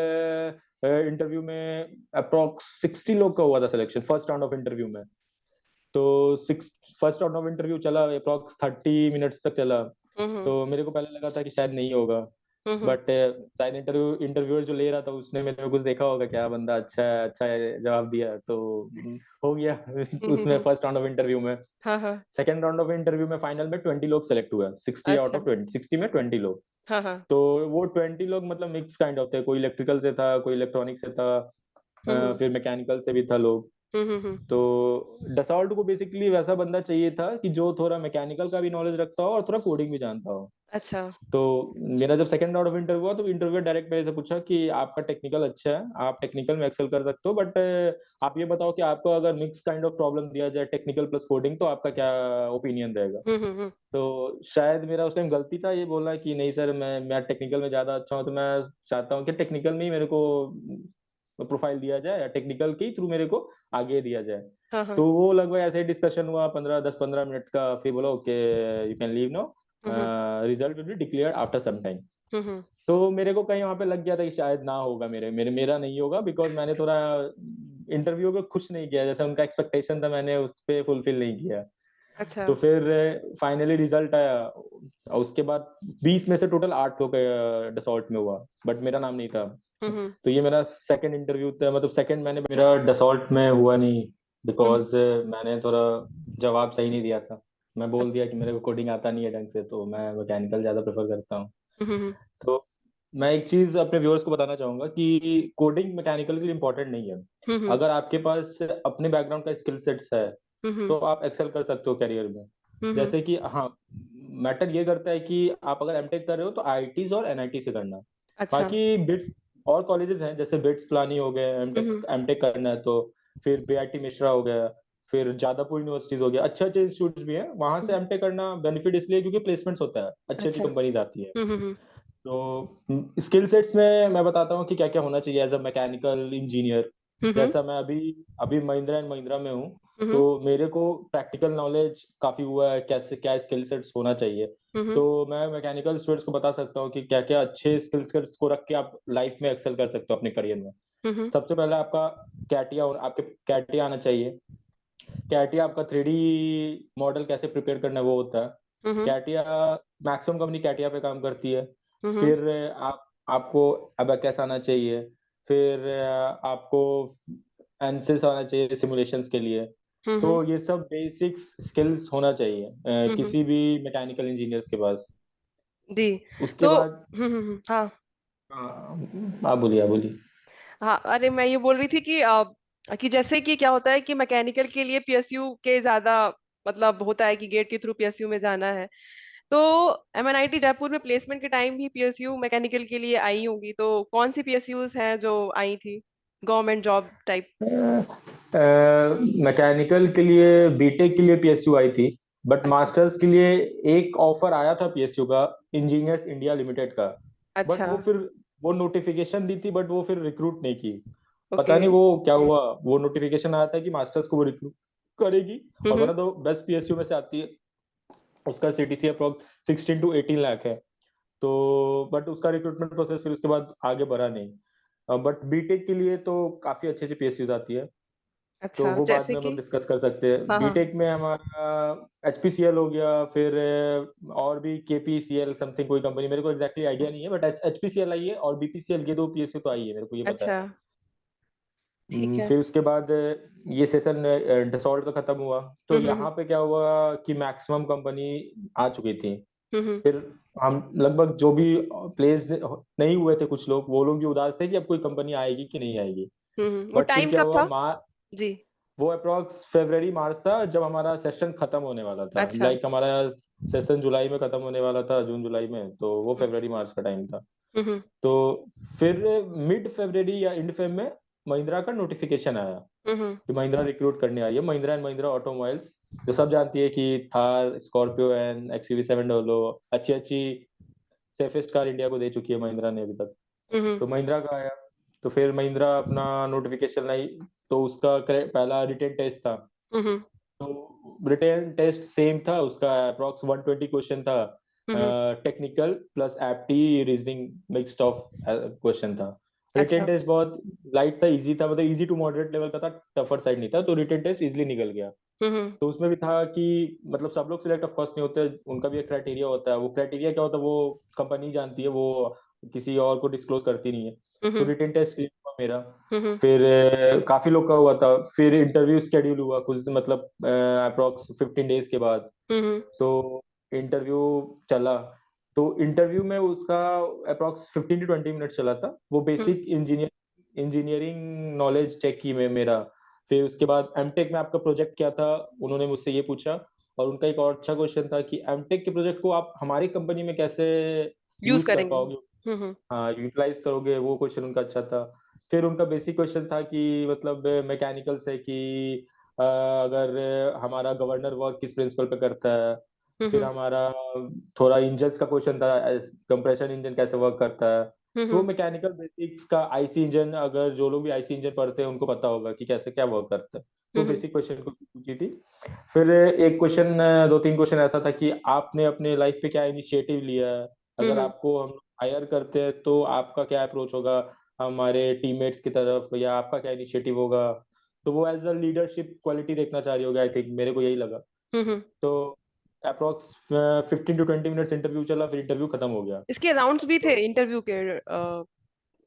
इंटरव्यू में अप्रोक्स 60 लोग का हुआ था selection first round of interview में। तो six first round of interview चला अप्रोक्स 30 मिनट्स तक चला। हम्म तो मेरे को पहले लगा था कि शायद नहीं होगा, हम्म बट शायद इंटरव्यूअर जो ले रहा था उसने मेरे को कुछ देखा होगा, क्या बंदा अच्छा है, अच्छा है, जवाब दिया तो हो गया। उसमें हम्म। फर्स्ट राउंड ऑफ इंटरव्यू में। हाँ हाँ। सेकेंड राउंड ऑफ इंटरव्यू में फाइनल में 20 लोग सेलेक्ट हुए, 60 आउट अच्छा। ऑफ 20, 60 में 20 लोग। हाँ हाँ। तो वो 20 लोग मतलब मिक्स काइंड ऑफ थे, कोई इलेक्ट्रिकल से था, कोई इलेक्ट्रॉनिक से था, हम्म फिर मैकेनिकल से भी था लोग। तो डसॉल्ट को बेसिकली वैसा बंदा चाहिए था कि जो थोड़ा मैकेनिकल का भी नॉलेज रखता हो और थोड़ा कोडिंग भी जानता हो। अच्छा। तो मेरा जब सेकंड राउंड ऑफ इंटरव्यू हुआ तो इंटरव्यू डायरेक्ट मेरे से पूछा कि आपका टेक्निकल अच्छा है, आप टेक्निकल में एक्सेल कर सकते हो, बट आप ये बताओ कि आपको अगर मिक्स काइंड ऑफ प्रॉब्लम दिया जाए टेक्निकल प्लस कोडिंग तो आपका क्या ओपिनियन रहेगा। हम्म। तो शायद मेरा उस टाइम गलती था ये बोलना कि नहीं सर मैं टेक्निकल में ज्यादा अच्छा हूँ, तो मैं चाहता हूँ कि टेक्निकल में ही मेरे को प्रोफाइल दिया जाए या टेक्निकल के थ्रू मेरे को आगे दिया जाए। हाँ हाँ। तो वो लगभग ऐसे ही डिस्कशन हुआ 15 मिनट का, फिर बोला okay you can leave now, hmm result will be declared after some time. Hmm. तो मेरे को कहीं वहां पे लग गया था कि शायद ना होगा, मेरा नहीं होगा, बिकॉज मैंने थोड़ा इंटरव्यू को खुश नहीं किया, जैसा उनका एक्सपेक्टेशन था मैंने उस पे फुलफिल नहीं किया। अच्छा। तो फिर फाइनली रिजल्ट आया और उसके बाद 20 में से टोटल 8 लोग डसॉल्ट में हुआ, बट मेरा नाम नहीं था। हम्म। तो ये मेरा सेकंड इंटरव्यू था, मतलब सेकंड मैंने मेरा डसॉल्ट में हुआ नहीं, हम्म। बिकॉज मैंने थोड़ा जवाब सही नहीं दिया था। मैं बोल अच्छा। दिया कि मेरे को कोडिंग आता नहीं है ढंग से, तो मैं मैकेनिकल ज्यादा प्रेफर करता हूँ। हम्म तो मैं एक चीज अपने व्यूअर्स को बताना चाहूंगा कि कोडिंग मैकेनिकल के लिए इंपॉर्टेंट नहीं है। हम्म अगर आपके पास अपने बैकग्राउंड का स्किल सेट्स है हम्म तो आप एक्सेल कर सकते हो करियर में। हम्म। जैसे कि हाँ, मैटर ये करता है कि आप अगर एमटेक कर रहे हो तो आईआईटीज और एनआईटी से करना। अच्छा। बाकी बिट्स और कॉलेजेस हैं, जैसे बिट्स पिलानी हो गए, एमटेक हम्म एमटेक करना है तो फिर बीआईटी मिश्रा हो गया, फिर जादवपुर यूनिवर्सिटीज हो गया, अच्छे अच्छे इंस्टीट्यूट्स भी हैं, वहां से एमटेक करना बेनिफिट इसलिए क्योंकि प्लेसमेंट्स होता है, अच्छी अच्छी अच्छा। कंपनीज आती है। हम्म। तो स्किल सेट्स में मैं बताता हूँ कि क्या क्या होना चाहिए एज अ मैकेनिकल इंजीनियर। हम्म जैसा मैं अभी अभी महिंद्रा एंड महिंद्रा में हूँ, तो हम्म मेरे को प्रैक्टिकल नॉलेज काफी हुआ है, कैसे क्या स्किल सेट्स होना चाहिए। हम्म तो मैं मैकेनिकल स्टूडेंट्स को बता सकता हूँ कि क्या क्या अच्छे स्किल सेट्स को रख के आप लाइफ में एक्सेल कर सकते हो अपने करियर में। हम्म सबसे पहले आपका कैटिया, और आपके कैटिया आना चाहिए। कैटिया आपका 3D मॉडल कैसे प्रिपेयर करना है वो होता है। हम्म कैटिया मैक्सिमम कंपनी कैटिया पे काम करती है। हम्म फिर आपको अबैकस आना चाहिए। फिर आपको एनसिस आना चाहिए सिमुलेशंस के लिए। तो हम्म ये सब बेसिक्स स्किल्स होना चाहिए हम्म। किसी भी मैकेनिकल इंजीनियर्स के पास। जी। उसके तो बाद हाँ आप बोलिए, आप बोलिए। हाँ। अरे मैं ये बोल रही थी कि जैसे कि क्या होता है कि मैकेनिकल के लिए पीएसयू के ज्यादा मतलब होता है कि गेट के थ्रू पीएसयू में जाना है। तो एमएनआईटी जयपुर में प्लेसमेंट के टाइम भी पीएसयू मैकेनिकल के लिए आई होंगी, तो कौन सी पीएसयूज हैं जो आई थी गवर्नमेंट जॉब टाइप? मैकेनिकल के लिए बीटेक के लिए पीएसयू आई थी, बट अच्छा। मास्टर्स के लिए एक ऑफर आया था पीएसयू का, इंजीनियर्स इंडिया लिमिटेड का। बट अच्छा। वो फिर वो नोटिफिकेशन दी थी, बट वो फिर रिक्रूट नहीं की। ओके। पता नहीं वो क्या हुआ। वो नोटिफिकेशन आया था कि मास्टर्स को वो रिक्रूट करेगी, और hmm one of the best PSU में से आती है। उसका सीटीसी अप्रोक्स 16 to 18 लाख है। तो बट उसका रिक्रूटमेंट प्रोसेस फिर उसके बाद आगे बढ़ा नहीं। बट बीटेक के लिए तो काफी अच्छी अच्छी पीएसयूज आती है। तो अच्छा। वो बाद जैसे में हम कि लोग डिस्कस कर सकते हैं। हाँ हाँ। बीटेक में हमारा एचपीसीएल हो गया, फिर और भी केपीसीएल समथिंग कोई कंपनी, मेरे को एग्जैक्टली आइडिया नहीं है, बट एचपीसीएल आई है और बीपीसीएल, ये दो पीएसयू तो आई है, मेरे को ये पता है। अच्छा। ठीक है। फिर उसके बाद ये सेशन डसॉल्ट का खत्म हुआ, तो हम्म यहाँ पे क्या हुआ कि मैक्सिमम कंपनी आ चुकी थी। हम्म फिर हम लगभग जो भी प्लेस नहीं हुए थे, कुछ लोग वो लोग भी उदास थे कि अब कोई कंपनी आएगी कि नहीं आएगी। वो बट फिर टाइम क्या कब हुआ, था? जी। वो अप्रोक्स फरवरी मार्च था जब हमारा सेशन खत्म होने वाला था, अच्छा। लाइक हमारा सेशन जुलाई में खत्म होने वाला था, जून जुलाई में, तो वो फरवरी मार्च का टाइम था। हम्म तो फिर मिड फरवरी या एंड फेब में महिंद्रा का नोटिफिकेशन आया हम्म कि महिंद्रा रिक्रूट करने आई है। महिंद्रा एंड महिंद्रा ऑटोमोबाइल्स जो सब जानती है कि थार, स्कॉर्पियो एंड XUV700 अच्छी अच्छी सेफेस्ट कार इंडिया को दे चुकी है महिंद्रा ने अभी तक। हम्म तो महिंद्रा का आया, तो फिर महिंद्रा अपना नोटिफिकेशन लाई, तो उसका पहला रिटेन टेस्ट था। हम्म तो रिटेन टेस्ट सेम था, उसका अप्रोक्स 120 क्वेश्चन था। Hmm. Technical plus apti reasoning mixed of question था। रिटेन अच्छा। टेस्ट बहुत लाइट था, इजी था, मतलब इजी टू मॉडरेट लेवल का था, टफर साइड नहीं था, तो रिटेन टेस्ट इजीली निकल गया। हम्म तो उसमें भी था कि मतलब सब लोग सिलेक्ट ऑफ कोर्स नहीं होते, उनका भी एक क्राइटेरिया होता है। वो क्राइटेरिया क्या होता है वो कंपनी जानती है, वो किसी और को डिस्क्लोज करती नहीं है। तो हम्म रिटेन टेस्ट क्लियर हुआ मेरा। हम्म फिर काफी लोग का हुआ था, फिर इंटरव्यू शेड्यूल हुआ कुछ मतलब अप्रोक्स 15 डेज के बाद। हम्म तो इंटरव्यू चला, तो इंटरव्यू में उसका अप्रोक्स 15 to 20 मिनट चला था। वो हम्म बेसिक इंजीनियरिंग नॉलेज चेक की मैं मेरा। फिर उसके बाद एमटेक में आपका प्रोजेक्ट क्या था, उन्होंने मुझसे ये पूछा। और उनका एक और अच्छा क्वेश्चन था कि एमटेक के प्रोजेक्ट को आप हमारी कंपनी में कैसे यूज यूज कर करेंगे। पाओगे, हम्म। हाँ यूटिलाइज करोगे, वो क्वेश्चन उनका अच्छा था। फिर उनका बेसिक क्वेश्चन था कि मतलब मैकेनिकल से कि अगर हमारा गवर्नर वर्क किस प्रिंसिपल पे करता है। फिर हम्म। हमारा थोड़ा इंजन्स का क्वेश्चन था, कंप्रेशन इंजन कैसे वर्क करता है। तो हम्म। मैकेनिकल बेसिक्स का आईसी इंजन, अगर जो लोग भी आईसी इंजन पढ़ते हैं उनको पता होगा कि कैसे क्या वर्क करता है। तो हम्म। बेसिक क्वेश्चन को पूछी थी। फिर एक क्वेश्चन, दो तीन क्वेश्चन ऐसा था कि आपने अपने लाइफ पे क्या इनिशिएटिव लिया है, अगर हम्म। आपको हम हायर करते हैं तो आपका क्या अप्रोच होगा हमारे टीममेट्स की तरफ, या आपका क्या इनिशिएटिव होगा। तो वो एज अ लीडरशिप क्वालिटी देखना चाह रही होगी, आई थिंक, मेरे को यही लगा। हम्म। तो अप्रोक्स 15 to 20 मिनट्स इंटरव्यू चला, फिर इंटरव्यू खत्म हो गया। इसके राउंड्स भी थे तो इंटरव्यू के?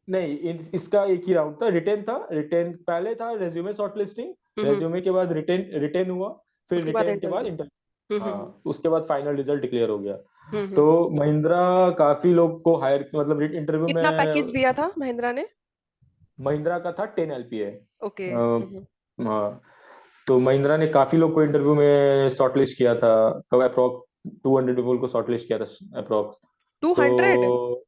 नहीं, इसका एक ही राउंड था, रिटेन था। रिटेन पहले था रेज्यूमे शॉर्टलिस्टिंग, हम्म। रेज्यूमे के बाद रिटेन रिटेन हुआ, फिर उसके बाद रिटेन के बाद इंटरव्यू। इंटरव्यू। हम्म। हम्म। हाँ, उसके बाद फाइनल रिजल्ट डिक्लेयर हो गया। हम्म। तो महिंद्रा काफी लोग को हायर, मतलब इंटरव्यू कितना पैकेज में। दिया था महिंद्रा ने? महिंद्रा का था 10 LPA। ओके। हाँ, तो महिंद्रा ने काफी लोग को इंटरव्यू में शॉर्टलिस्ट किया था। कब अप्रोक्स 200 पीपल को शॉर्टलिस्ट किया था अप्रोक्स। 200? तो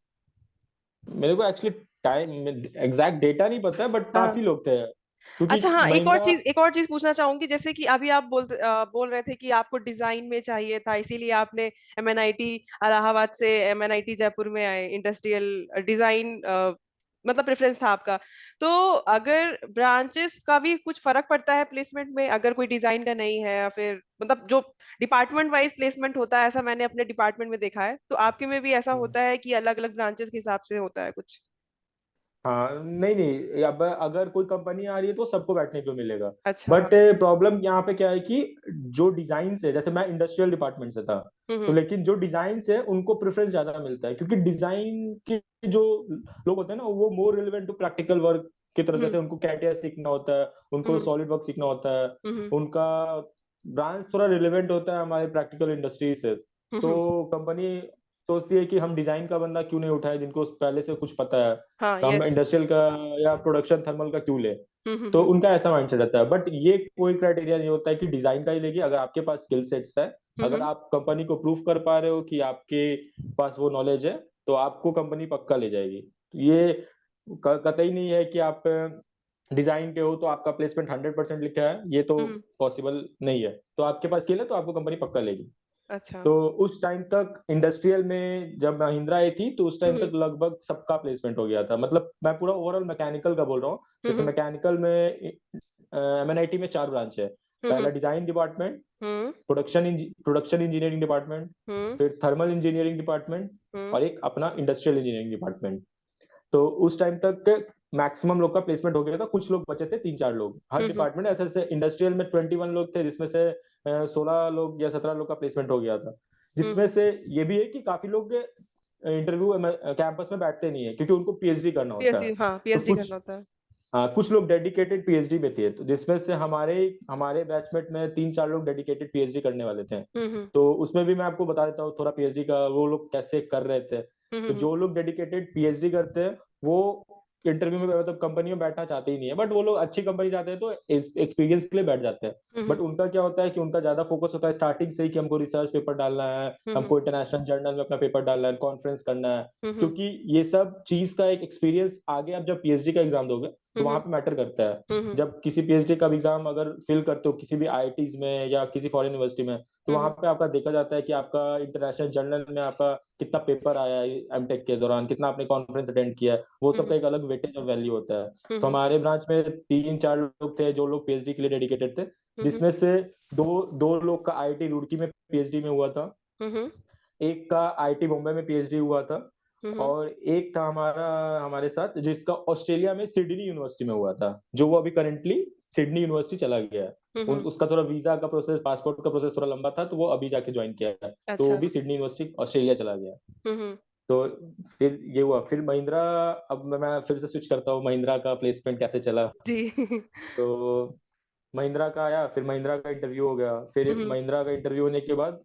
मेरे को एक्चुअली टाइम एग्जैक्ट डेटा नहीं पता है, बट हाँ। काफी लोग थे, क्योंकि अच्छा, हाँ, महिंद्रा। एक और चीज पूछना चाहूंगी। जैसे कि अभी आप बोल रहे थे कि आपको डिजाइन में चाहिए था, इसीलिए आपने एमएनआईटी इलाहाबाद से एमएनआईटी जयपुर में आए, इंडस्ट्रियल डिजाइन, मतलब प्रेफरेंस था आपका। तो अगर ब्रांचेस का भी कुछ फर्क पड़ता है प्लेसमेंट में, अगर कोई डिजाइन का नहीं है, या फिर मतलब जो डिपार्टमेंट वाइज प्लेसमेंट होता है, ऐसा मैंने अपने डिपार्टमेंट में देखा है, तो आपके में भी ऐसा होता है कि अलग अलग ब्रांचेस के हिसाब से होता है कुछ? हाँ, नहीं नहीं, अब अगर कोई कंपनी आ रही है तो सबको बैठने को मिलेगा। अच्छा। बट प्रॉब्लम यहाँ पे क्या है कि जो डिजाइन है, जैसे मैं इंडस्ट्रियल डिपार्टमेंट से था, तो हम्म। लेकिन जो डिजाइन है उनको प्रेफरेंस ज्यादा मिलता है, क्योंकि डिजाइन के जो लोग होते हैं ना, वो more relevant to practical work की तरह। हम्म। जैसे उनको कैटिया सीखना होता है, उनको हम्म। सॉलिड वर्क सीखना होता है, हम्म। उनका ब्रांच थोड़ा रिलेवेंट होता है हमारे प्रैक्टिकल इंडस्ट्री से। तो हम्म। कंपनी सोचती है कि हम डिजाइन का बंदा क्यों नहीं उठाए जिनको पहले से कुछ पता है, हाँ, हम यस। इंडस्ट्रियल का या प्रोडक्शन थर्मल का क्यों ले। हम्म। तो उनका ऐसा माइंडसेट रहता है, बट ये कोई क्राइटेरिया नहीं होता है कि डिजाइन का ही लेगी। अगर आपके पास स्किल सेट्स है, अगर हम्म। आप कंपनी को प्रूव कर पा रहे हो कि आपके पास वो नॉलेज है, तो आपको कंपनी पक्का ले जाएगी। ये कतई नहीं है कि आप डिजाइन के हो तो आपका प्लेसमेंट 100% लिखा है, ये तो हम्म। पॉसिबल नहीं है। तो आपके पास स्किल है तो आपको कंपनी पक्का लेगी। अच्छा। तो उस टाइम तक इंडस्ट्रियल में जब महिंद्रा आई थी, तो उस टाइम हम्म। तक लगभग सबका प्लेसमेंट हो गया था। मतलब मैं पूरा ओवरऑल मैकेनिकल का बोल रहा हूँ। जैसे हम्म। मैकेनिकल में एमएनआईटी में 4 ब्रांच है। पहला हम्म। डिजाइन डिपार्टमेंट, हम्म। प्रोडक्शन इंजीनियरिंग डिपार्टमेंट, हम्म। फिर थर्मल इंजीनियरिंग डिपार्टमेंट, हम्म। और एक अपना इंडस्ट्रियल इंजीनियरिंग डिपार्टमेंट। तो उस टाइम तक मैक्सिमम लोग का प्लेसमेंट हो गया था। कुछ लोग बचे थे, 3-4 लोग हर हम्म। डिपार्टमेंट। ऐसे ऐसे इंडस्ट्रियल में 21 लोग थे, जिसमें से 16 लोग या 17 लोग का प्लेसमेंट हो गया था। जिसमें हम्म। से ये भी है कि काफी लोग इंटरव्यू कैंपस में बैठते नहीं है, क्योंकि उनको पीएचडी करना होता है। पीएचडी, हाँ, तो पीएचडी कुछ, करना होता है। हाँ, कुछ लोग डेडिकेटेड पीएचडी में थे, तो जिसमें से हमारे हमारे बैचमेट में 3-4 लोग डेडिकेटेड पीएचडी करने वाले थे। हम्म। तो उसमें भी मैं आपको बता देता हूँ थोड़ा पीएचडी का वो लोग कैसे कर रहे थे। तो हम्म। जो लोग डेडिकेटेड पीएचडी करते हैं, वो इंटरव्यू में, मतलब कंपनी में बैठना चाहते ही नहीं है। बट वो लोग अच्छी कंपनी चाहते हैं तो एक्सपीरियंस के लिए बैठ जाते हैं। हम्म। बट उनका क्या होता है कि उनका ज्यादा फोकस होता है स्टार्टिंग से ही कि हमको रिसर्च पेपर डालना है, हम्म। हमको इंटरनेशनल जर्नल में अपना पेपर डालना है, कॉन्फ्रेंस करना है। हम्म। क्योंकि ये सब चीज का एक एक्सपीरियंस आगे आप जब पीएचडी का एग्जाम दोगे तो हम्म। वहां पे मैटर करता है। हम्म। जब किसी पीएचडी का एग्जाम अगर फिल करते हो किसी भी आईआईटीज में या किसी फॉरेन यूनिवर्सिटी में, तो वहां हम्म। पे आपका देखा जाता है कि आपका इंटरनेशनल जर्नल में आपका कितना पेपर आया है एमटेक के दौरान, कितना आपने कॉन्फ्रेंस अटेंड किया है, वो सब हम्म। का एक अलग वेटेज और वैल्यू होता है। तो हम्म। हमारे ब्रांच में 3-4 लोग थे जो लोग पीएचडी के लिए डेडिकेटेड थे, हम्म। जिसमें से दो दो लोग का आईआईटी रुड़की में पीएचडी में हुआ था, हम्म। एक का आईआईटी बॉम्बे में पीएचडी हुआ था, हम्म। और एक था हमारा हमारे साथ जिसका ऑस्ट्रेलिया में सिडनी यूनिवर्सिटी में हुआ था, जो वो अभी करंटली सिडनी यूनिवर्सिटी चला गया है। हम्म। उसका थोड़ा वीजा का प्रोसेस, पासपोर्ट का प्रोसेस थोड़ा लंबा था, तो वो अभी जाके ज्वाइन किया है। तो वो अच्छा। भी सिडनी यूनिवर्सिटी ऑस्ट्रेलिया चला गया। हम्म। तो फिर ये हुआ, फिर महिंद्रा। अब मैं फिर से स्विच करता हूँ, महिंद्रा का प्लेसमेंट कैसे चला। जी। तो महिंद्रा का आया, फिर महिंद्रा का इंटरव्यू हो गया, फिर हम्म। महिंद्रा का इंटरव्यू होने के बाद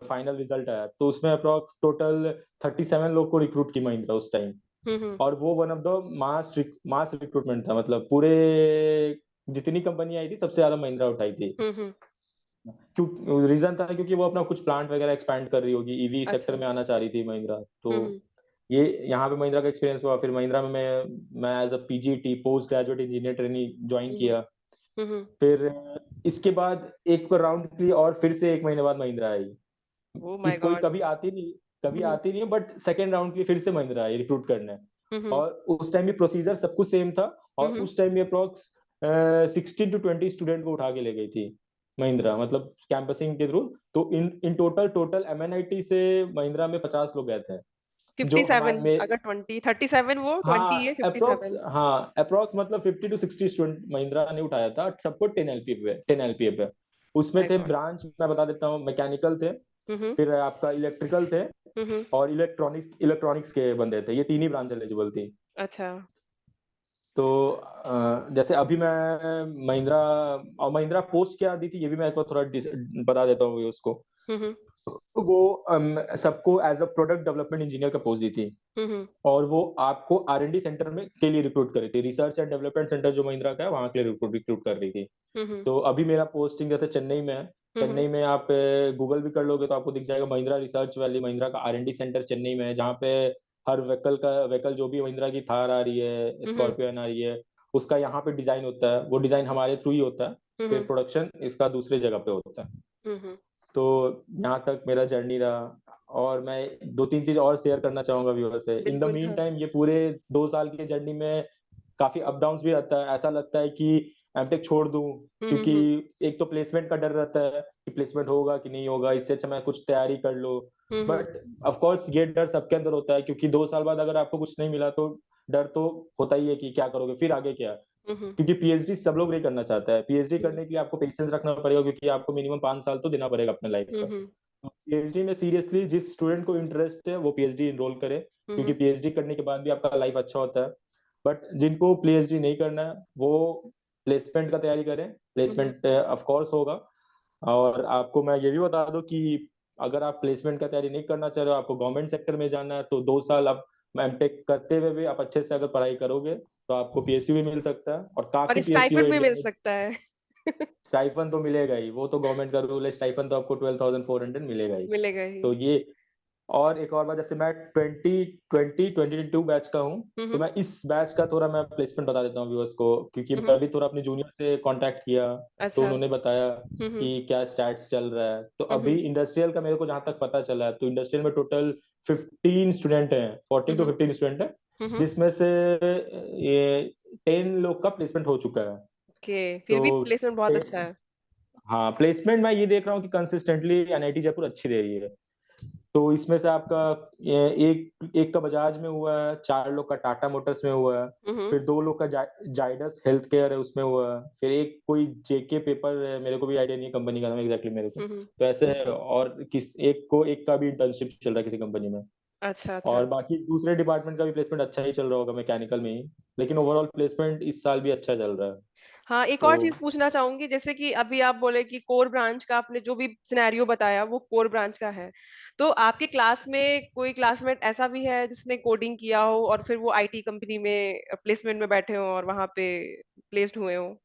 फाइनल रिजल्ट आया, तो उसमें अप्रोक्स टोटल 37 लोग को रिक्रूट की महिंद्रा उस टाइम। हम्म। और वो one of the mass mass recruitment था, मतलब पूरे जितनी कंपनी आई थी सबसे ज्यादा महिंद्रा उठाई थी। हम्म। क्यों रीजन था क्योंकि वो अपना कुछ प्लांट वगैरह एक्सपैंड कर रही होगी, ईवी सेक्टर अच्छा। में आना चाह रही थी महिंद्रा। तो हम्म ये यहाँ पे महिंद्रा का एक्सपीरियंस हुआ। फिर महिंद्रा में मैं as a PGT, post graduate engineer trainee join hmm किया। हम्म। फिर इसके बाद एक राउंड के लिए और फिर से एक महीने बाद महिंद्रा आई। ओ माय इस कोई गॉड। कभी आती नहीं, कभी हम्म आती नहीं है, बट सेकेंड राउंड के लिए फिर से महिंद्रा आई रिक्रूट करने। हम्म और उस टाइम भी प्रोसीजर सब कुछ सेम था। और हम्म। उस टाइम भी अप्रोक्स 16 to 20 स्टूडेंट को उठा के ले गई थी महिंद्रा, मतलब कैंपसिंग के थ्रू। तो इन टोटल एमएनआईटी से महिंद्रा में 50 लोग गए थे। जो 57, हमारे में, अगर 37 वो 20 है, हाँ अप्रोक्स, 57। हाँ अप्रोक्स मतलब 50 to 60 स्टूडेंट महिंद्रा ने उठाया था, सबको 10 LPA पे। उसमें माय थे गॉड। ब्रांच, मैं बता देता हूँ, मैकेनिकल थे, हम्म फिर आपका इलेक्ट्रिकल थे, हम्म। और इलेक्ट्रॉनिक्स के बंदे थे। ये तीन ही ब्रांच एलिजिबल थी। अच्छा। तो जैसे अभी मैं महिंद्रा, और महिंद्रा पोस्ट क्या दी थी ये भी मैं एक बार थोड़ा बता देता हूँ उसको। हम्म तो वो सबको as a product development engineer का पोस्ट दी थी। हम्म और वो आपको R&D सेंटर में के लिए रिक्रूट कर रही थी, रिसर्च एंड डेवलपमेंट सेंटर जो महिंद्रा का है वहां के लिए रिक्रूट कर रही थी। हम्म तो अभी मेरा पोस्टिंग जैसे चेन्नई में है। हम्म। चेन्नई में आप गूगल भी कर लोगे तो आपको दिख जाएगा महिंद्रा रिसर्च वैली, महिंद्रा का R&D सेंटर चेन्नई में है, जहाँ पे हर व्हीकल जो भी महिंद्रा की थार आ रही है, हम्म स्कॉर्पियन आ रही है, उसका यहाँ पे डिजाइन होता है। वो डिजाइन हमारे थ्रू ही होता है, फिर हम्म प्रोडक्शन इसका दूसरे जगह पे होता है। हम्म। तो यहाँ तक मेरा जर्नी रहा। और मैं दो तीन चीज और शेयर करना चाहूंगा व्यूअर से। इन द बिल्कुल मीन हाँ। टाइम ये पूरे 2 साल की जर्नी में काफी अप डाउन भी रहता है। ऐसा लगता है कि एमटेक छोड़ दूं, क्योंकि हम्म एक तो प्लेसमेंट का डर रहता है कि प्लेसमेंट होगा कि नहीं होगा, इससे अच्छा मैं कुछ तैयारी कर लो। हम्म बट ऑफ कोर्स ये डर सबके अंदर होता है, क्योंकि 2 साल बाद अगर आपको कुछ नहीं मिला तो डर तो होता ही है कि क्या करोगे, फिर आगे क्या। हम्म क्योंकि पीएचडी सब लोग नहीं करना चाहता है। पीएचडी हम्म करने के लिए आपको पेशेंस रखना पड़ेगा, क्योंकि आपको मिनिमम 5 साल तो देना पड़ेगा अपने लाइफ का। हम्म तो पीएचडी में सीरियसली जिस स्टूडेंट को इंटरेस्ट है वो पीएचडी इनरोल करे, क्योंकि हम्म पीएचडी करने के बाद भी आपका लाइफ अच्छा होता है। बट जिनको पीएचडी नहीं करना है वो प्लेसमेंट का तैयारी करें, हम्म। प्लेसमेंट ऑफ कोर्स होगा। और आपको मैं ये भी बता दूं कि अगर आप प्लेसमेंट का तैयारी नहीं करना चाह रहे हो, आपको गवर्नमेंट सेक्टर में जाना है, तो 2 साल आप एमटेक करते हुए भी आप अच्छे से अगर पढ़ाई करोगे तो आपको पीएसयू भी मिल सकता है, और और काफी पीएसयू स्टाइपेंड है भी इंडिया मिल में। सकता है। स्टाइफन तो मिलेगा ही, वो तो गवर्नमेंट का रूल है, स्टाइफन तो आपको 12,400 मिलेगा ही। मिलेगा ही। तो ये, और एक और बात, जैसे मैं 2022 बैच का हूँ, तो हम्म मैं इस बैच का थोड़ा मैं प्लेसमेंट बता देता हूँ व्यूअर्स को, क्योंकि मैं हम्म। भी थोड़ा अपने जूनियर से कांटेक्ट किया। तो अच्छा। उन्होंने बताया हम्म कि क्या स्टैट्स चल रहा है। तो अभी हम्म इंडस्ट्रियल का मेरे को जहाँ तक पता चला है, तो इंडस्ट्रियल में टोटल 15 स्टूडेंट हैं, 14 to 15 स्टूडेंट हैं, हम्म। जिसमें से ये 10 लोग का प्लेसमेंट हो चुका है। ओके, फिर भी तो प्लेसमेंट बहुत अच्छा है। हाँ, प्लेसमेंट मैं ये देख रहा हूँ कि कंसिस्टेंटली एनआईटी जयपुर अच्छी दे रही है। तो इसमें से आपका एक एक का बजाज में हुआ है, 4 लोग का टाटा मोटर्स में हुआ है, हम्म फिर 2 लोग का जाइडस हेल्थ केयर है उसमें हुआ है, फिर एक कोई जेके पेपर है, मेरे को भी आइडिया नहीं कंपनी का नाम एग्जैक्टली मेरे को। हम्म। तो ऐसे है, और एक का भी इंटर्नशिप चल रहा है किसी कंपनी में। अच्छा अच्छा। और बाकी दूसरे डिपार्टमेंट का भी प्लेसमेंट अच्छा ही चल रहा होगा मैकेनिकल में ही। लेकिन ओवरऑल प्लेसमेंट इस साल भी अच्छा चल रहा है। हाँ, एक तो और चीज पूछना चाहूंगी, जैसे कि अभी आप बोले कि कोर ब्रांच का आपने जो भी सिनेरियो बताया वो कोर ब्रांच का है। तो आपके क्लास में कोई क्लासमेट ऐसा भी है जिसने कोडिंग किया हो और फिर वो आईटी कंपनी में प्लेसमेंट में बैठे हो और वहां पे प्लेस्ड हुए हो?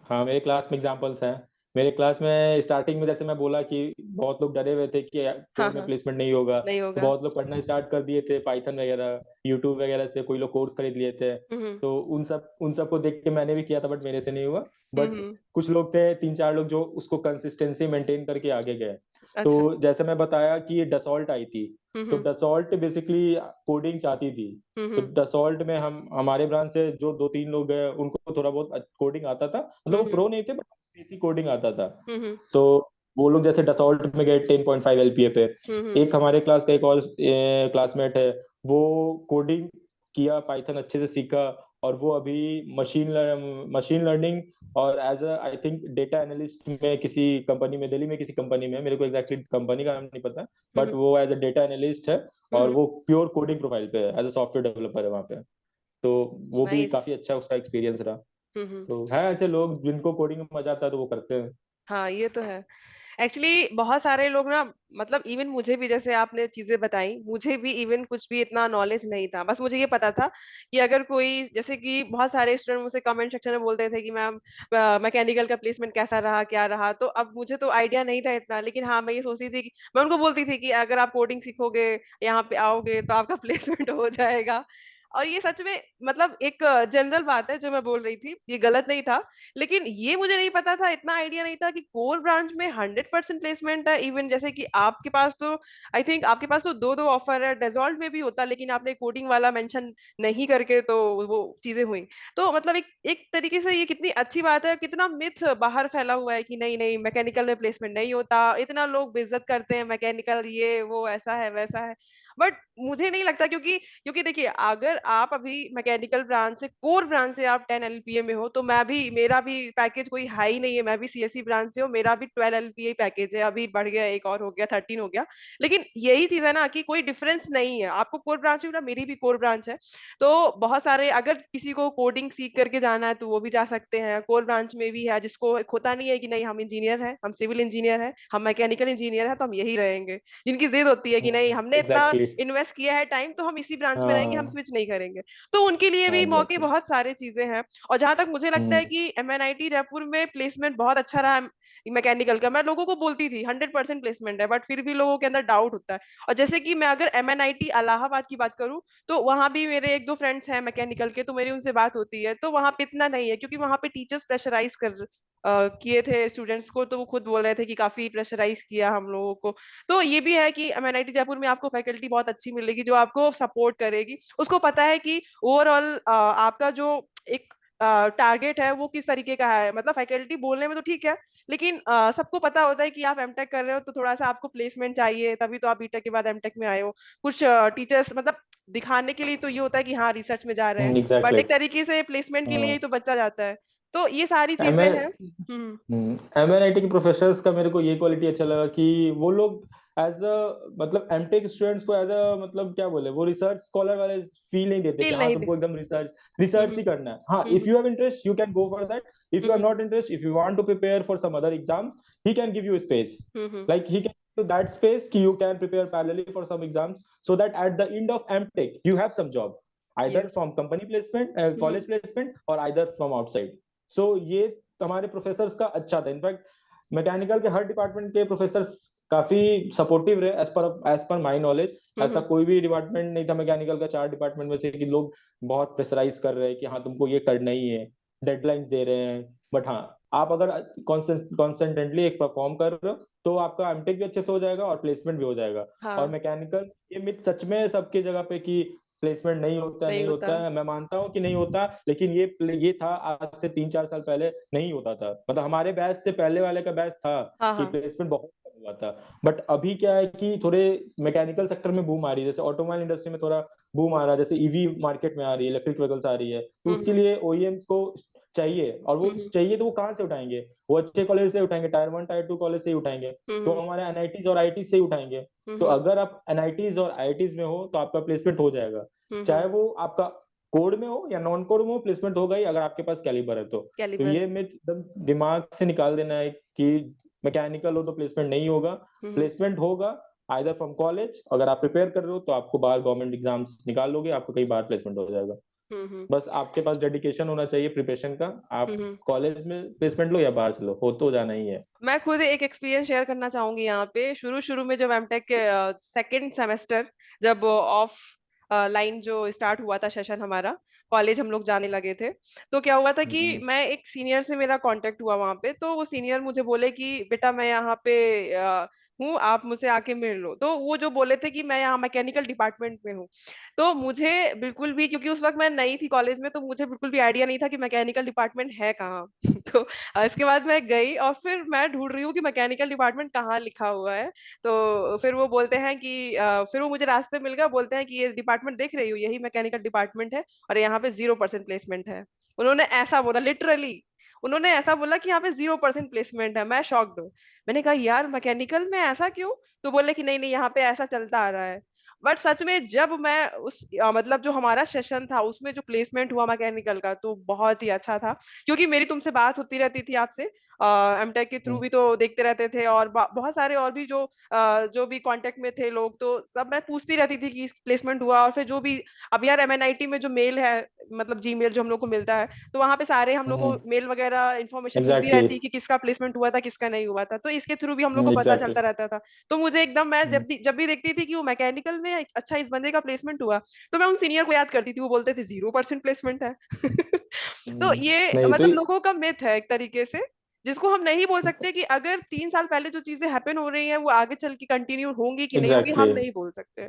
हाँ, मेरे क्लास में एग्जाम्पल्स हैं। मेरे क्लास में स्टार्टिंग में जैसे मैं बोला कि बहुत लोग डरे हुए थे कि हाँ कोर में हाँ। प्लेसमेंट नहीं होगा, नहीं तो होगा। बहुत लोग पढ़ना स्टार्ट कर दिए थे, पाइथन वगैरह, यूट्यूब वगैरह से कोई लोग कोर्स खरीद लिए थे। हम्म तो उन सब को देख के मैंने भी किया था, बट मेरे से नहीं हुआ। बट हम्म। कुछ लोग थे, 3 4 लोग, जो उसको कंसिस्टेंसी मेंटेन करके आगे गए। तो अच्छा। जैसे मैं बताया कि ये डसॉल्ट आई थी, तो हम्म डसॉल्ट बेसिकली कोडिंग चाहती थी। तो हम्म डसॉल्ट में हम हमारे ब्रांच से जो 2 3 लोग गए, उनको थोड़ा बहुत कोडिंग आता था, मतलब वो हम्म प्रो नहीं थे, बेसिक कोडिंग आता था। हम्म तो वो लोग जैसे डसॉल्ट में गए 10.5 एलपीए पे। हम्म एक हमारे क्लास का एक और क्लासमेट है, वो कोडिंग किया, पाइथन अच्छे से सीखा, और वो अभी मशीन लर्निंग और as a I think data analyst में किसी कंपनी में, दिल्ली में किसी कंपनी में, मेरे को एग्जैक्टली कंपनी का नाम नहीं पता, बट हम्म वो एज अ डेटा एनालिस्ट है। और हम्म। वो प्योर कोडिंग प्रोफाइल पे है, एज अ सॉफ्टवेयर डेवलपर है वहाँ पे। तो वो भी नाइस। काफी अच्छा उसका एक्सपीरियंस रहा। हम्म। तो है ऐसे लोग जिनको कोडिंग में मजा आता है तो वो करते हैं। हाँ, ये तो है। एक्चुअली बहुत सारे लोग ना, मतलब इवन मुझे भी, जैसे आपने चीजें बताई, मुझे भी इवन कुछ भी इतना नॉलेज नहीं था। बस मुझे ये पता था कि अगर कोई, जैसे कि बहुत सारे स्टूडेंट मुझसे कमेंट सेक्शन में बोलते थे कि मैम मैकेनिकल का प्लेसमेंट कैसा रहा, क्या रहा। तो अब मुझे तो आइडिया नहीं था इतना, लेकिन हाँ मैं ये सोचती थी कि मैं उनको बोलती थी कि अगर आप कोडिंग सीखोगे, यहाँ पे आओगे, तो आपका प्लेसमेंट हो जाएगा। और ये सच में, मतलब एक जनरल बात है जो मैं बोल रही थी, ये गलत नहीं था। लेकिन ये मुझे नहीं पता था, इतना आइडिया नहीं था कि कोर ब्रांच में 100% प्लेसमेंट है। इवन जैसे कि आपके पास तो, आई थिंक आपके पास तो दो दो ऑफर है, डेजॉल्ट में भी होता, लेकिन आपने कोडिंग वाला मेंशन नहीं करके तो वो चीजें हुई। तो मतलब एक एक तरीके से ये कितनी अच्छी बात है, कितना मिथ बाहर फैला हुआ है कि नहीं नहीं मैकेनिकल में प्लेसमेंट नहीं होता, इतना लोग बेइज्जत करते हैं मैकेनिकल, ये वो ऐसा है वैसा है। बट मुझे नहीं लगता, क्योंकि क्योंकि देखिए, अगर आप अभी मैकेनिकल ब्रांच से, कोर ब्रांच से आप 10 एलपीए में हो, तो मैं भी, मेरा भी पैकेज कोई हाई नहीं है, मैं भी सीएससी ब्रांच से हूँ, मेरा भी 12 एलपीए पैकेज है, अभी बढ़ गया, एक और हो गया, 13 हो गया। लेकिन यही चीज है ना कि कोई डिफरेंस नहीं है, आपको कोर ब्रांच में ना, मेरी भी कोर ब्रांच है। तो बहुत सारे, अगर किसी को कोडिंग सीख करके जाना है तो वो भी जा सकते हैं, कोर ब्रांच में भी है। जिसको एक होता नहीं है कि नहीं हम इंजीनियर हैं, हम सिविल इंजीनियर हैं, हम मैकेनिकल इंजीनियर हैं, तो हम यही रहेंगे। जिनकी जिद होती है कि नहीं हमने इतना एग्जैक्टली। इन्वेस्ट किया है टाइम, तो हम इसी ब्रांच में रहेंगे, हम हाँ स्विच नहीं करेंगे। तो उनके लिए हाँ भी मौके, एग्जैक्टली। बहुत सारे चीजें हैं। और जहां तक मुझे लगता है हम्म कि एमएनआईटी जयपुर में प्लेसमेंट बहुत अच्छा रहा मैकेनिकल का, मैं लोगों को बोलती थी 100% प्लेसमेंट है, बट फिर भी लोगों के अंदर डाउट होता है। और जैसे कि मैं अगर एमएनआईटी इलाहाबाद की बात करूं, तो वहां भी मेरे एक दो फ्रेंड्स हैं मैकेनिकल के, तो मेरी उनसे बात होती है, तो वहां पे इतना नहीं है, क्योंकि वहां पे टीचर्स प्रेशराइज किए थे स्टूडेंट्स को, तो वो खुद बोल रहे थे कि काफी प्रेशराइज किया हम लोगों को। तो ये भी है कि एमएनआईटी जयपुर में आपको फैकल्टी बहुत अच्छी मिलेगी जो आपको सपोर्ट करेगी, उसको पता है कि ओवरऑल आपका जो एक टारगेट है वो किस तरीके का है। मतलब फैकल्टी बोलने में तो ठीक है, लेकिन सबको पता होता है कि आप एमटेक कर रहे हो, तो थोड़ा सा आपको प्लेसमेंट चाहिए, तभी तो आप बीटेक के बाद एमटेक में आए हो। कुछ टीचर्स मतलब दिखाने के लिए तो ये होता है कि हाँ रिसर्च में जा रहे हैं, बट एग्जैक्टली। एक तरीके से प्लेसमेंट के लिए ही तो बच्चा जाता है। तो ये सारी एम चीजें हैं। हम्म। एमएनआईटी के प्रोफेसर्स का मेरे को ये क्वालिटी अच्छा लगा कि वो लोग एज अ मतलब एमटेक स्टूडेंट्स को एज अ मतलब क्या बोले, वो रिसर्च स्कॉलर वाले फील नहीं देते कि फील हाँ नहीं दे। तुमको एकदम रिसर्च हम्म। रिसर्च ही करना है। हाँ, if hmm. You have interest you can go for that. If you are hmm. Not interest, if you want to prepare for some other exam, he can give you space. Hmm. Like he can give that space कि you can prepare parallelly for some exams, so that at the end of mtech you have some job, either yes. from company placement, hmm. college placement, or either from outside. So ये हमारे professors का अच्छा था। In fact mechanical के हर department के professors काफी supportive रहे, as per my knowledge. ऐसा हम्म। कोई भी डिपार्टमेंट नहीं था मैकेनिकल का, चार डिपार्टमेंट में से, कि लोग बहुत प्रेशराइज कर रहे हैं कि हाँ तुमको ये करना ही है, डेडलाइंस दे रहे हैं। बट हाँ, आप अगर कॉन्सेंट्रेटली एक परफॉर्म कर रहे हो तो आपका एमटेक भी अच्छे से हो जाएगा और प्लेसमेंट भी हो जाएगा। और हाँ। मैकेनिकल, ये मिथ सच में सबकी जगह पे कि प्लेसमेंट नहीं होता है, नहीं नहीं होता। होता है, मैं मानता हूँ कि नहीं होता। लेकिन ये था आज से 3-4 साल पहले नहीं होता था। मतलब हमारे बैच से पहले वाले का बैच था हाँ कि हाँ। प्लेसमेंट बहुत कम हुआ था। बट अभी क्या है कि थोड़े मैकेनिकल सेक्टर में बूम आ रही है, जैसे ऑटोमोबाइल इंडस्ट्री में थोड़ा बूम आ रहा है, जैसे ईवी मार्केट में आ रही है, इलेक्ट्रिक व्हीकल्स आ रही है, तो उसके हम्म। लिए ओईएम्स को चाहिए। और वो हम्म। चाहिए तो वो कहाँ से उठाएंगे? वो अच्छे कॉलेज से उठाएंगे, टायर 1 टायर 2 कॉलेज से ही उठाएंगे। तो हम्म। हमारे एनआईटीज और आईटी से ही उठाएंगे। तो हम्म। अगर आप एनआईटीज और आईआईटीज में हो तो आपका प्लेसमेंट हो जाएगा, हम्म। चाहे वो आपका कोड में हो या नॉन कोड में हो, प्लेसमेंट होगा ही अगर आपके पास कैलिबर है तो। तो कैलिबर ये है। मैं एकदम दिमाग से निकाल देना है कि मैकेनिकल हो तो प्लेसमेंट नहीं होगा। हम्म। प्लेसमेंट होगा आइदर फ्रॉम कॉलेज, अगर आप प्रिपेयर कर रहे हो तो आपको बाहर गवर्नमेंट एग्जाम्स निकाल लोगे, आपको कई बार प्लेसमेंट हो जाएगा। हम्म। बस आपके पास डेडिकेशन होना चाहिए प्रिपरेशन का। आप हम्म। कॉलेज में प्लेसमेंट लो या बाहर चलो, हो तो जाना ही है। मैं खुद एक एक्सपीरियंस शेयर करना चाहूंगी यहाँ पे। शुरू शुरू में जब एमटेक के सेकेंड सेमेस्टर, जब ऑफ लाइन जो स्टार्ट हुआ था सेशन हमारा, कॉलेज हम लोग जाने लगे थे, तो क्या हुआ था कि हम्म मैं एक सीनियर से मेरा कांटेक्ट हुआ वहां पे। तो वो सीनियर मुझे बोले कि बेटा मैं यहाँ पे हूँ, आप मुझसे आके मिल लो। तो वो जो बोले थे कि मैं यहाँ मैकेनिकल डिपार्टमेंट में हूँ, तो मुझे बिल्कुल भी, क्योंकि उस वक्त मैं नई थी कॉलेज में, तो मुझे बिल्कुल भी आइडिया नहीं था कि मैकेनिकल डिपार्टमेंट है कहाँ। तो इसके बाद मैं गई और फिर मैं ढूंढ रही हूँ कि मैकेनिकल डिपार्टमेंट कहाँ लिखा हुआ है। तो फिर वो बोलते हैं कि फिर वो मुझे रास्ते मिल गया, बोलते हैं कि ये डिपार्टमेंट देख रही हो, यही मैकेनिकल डिपार्टमेंट है, और यहाँ पे 0% प्लेसमेंट है। उन्होंने ऐसा बोला, लिटरली उन्होंने ऐसा बोला कि यहाँ पे 0% प्लेसमेंट है। मैं शॉक्ड हूँ। मैंने कहा यार मैकेनिकल में ऐसा क्यों? तो बोले कि नहीं नहीं यहाँ पे ऐसा चलता आ रहा है। बट सच में जब मैं उस मतलब जो हमारा सेशन था उसमें जो प्लेसमेंट हुआ मैकेनिकल का, तो बहुत ही अच्छा था। क्योंकि मेरी तुमसे बात होती रहती थी आपसे, एमटेक के थ्रू हम्म भी तो देखते रहते थे, और बहुत सारे और भी जो भी कांटेक्ट में थे लोग, तो सब मैं पूछती रहती थी कि प्लेसमेंट हुआ। और फिर जो भी, अब यार एमएनआईटी में जो मेल है, मतलब जीमेल जो हम लोग को मिलता है, तो वहां पे सारे हम लोग को हम्म मेल वगैरह इन्फॉर्मेशन मिलती एग्जैक्टली रहती है कि किसका प्लेसमेंट हुआ था किसका नहीं हुआ था, तो इसके थ्रू भी हम लोग को पता एग्जैक्टली चलता रहता था। तो मुझे एकदम, मैं जब भी देखती थी कि वो मैकेनिकल में अच्छा इस बंदे का प्लेसमेंट हुआ, तो मैं उन सीनियर को याद करती थी, वो बोलते थे 0% प्लेसमेंट है। तो ये नहीं तो मतलब लोगों का मिथ है एक तरीके से, जिसको हम नहीं बोल सकते कि अगर 3 साल पहले जो चीजें हैपन हो रही हैं वो आगे चल के कंटिन्यू होंगी कि नहीं होंगी, हम एग्जैक्टली नहीं बोल सकते।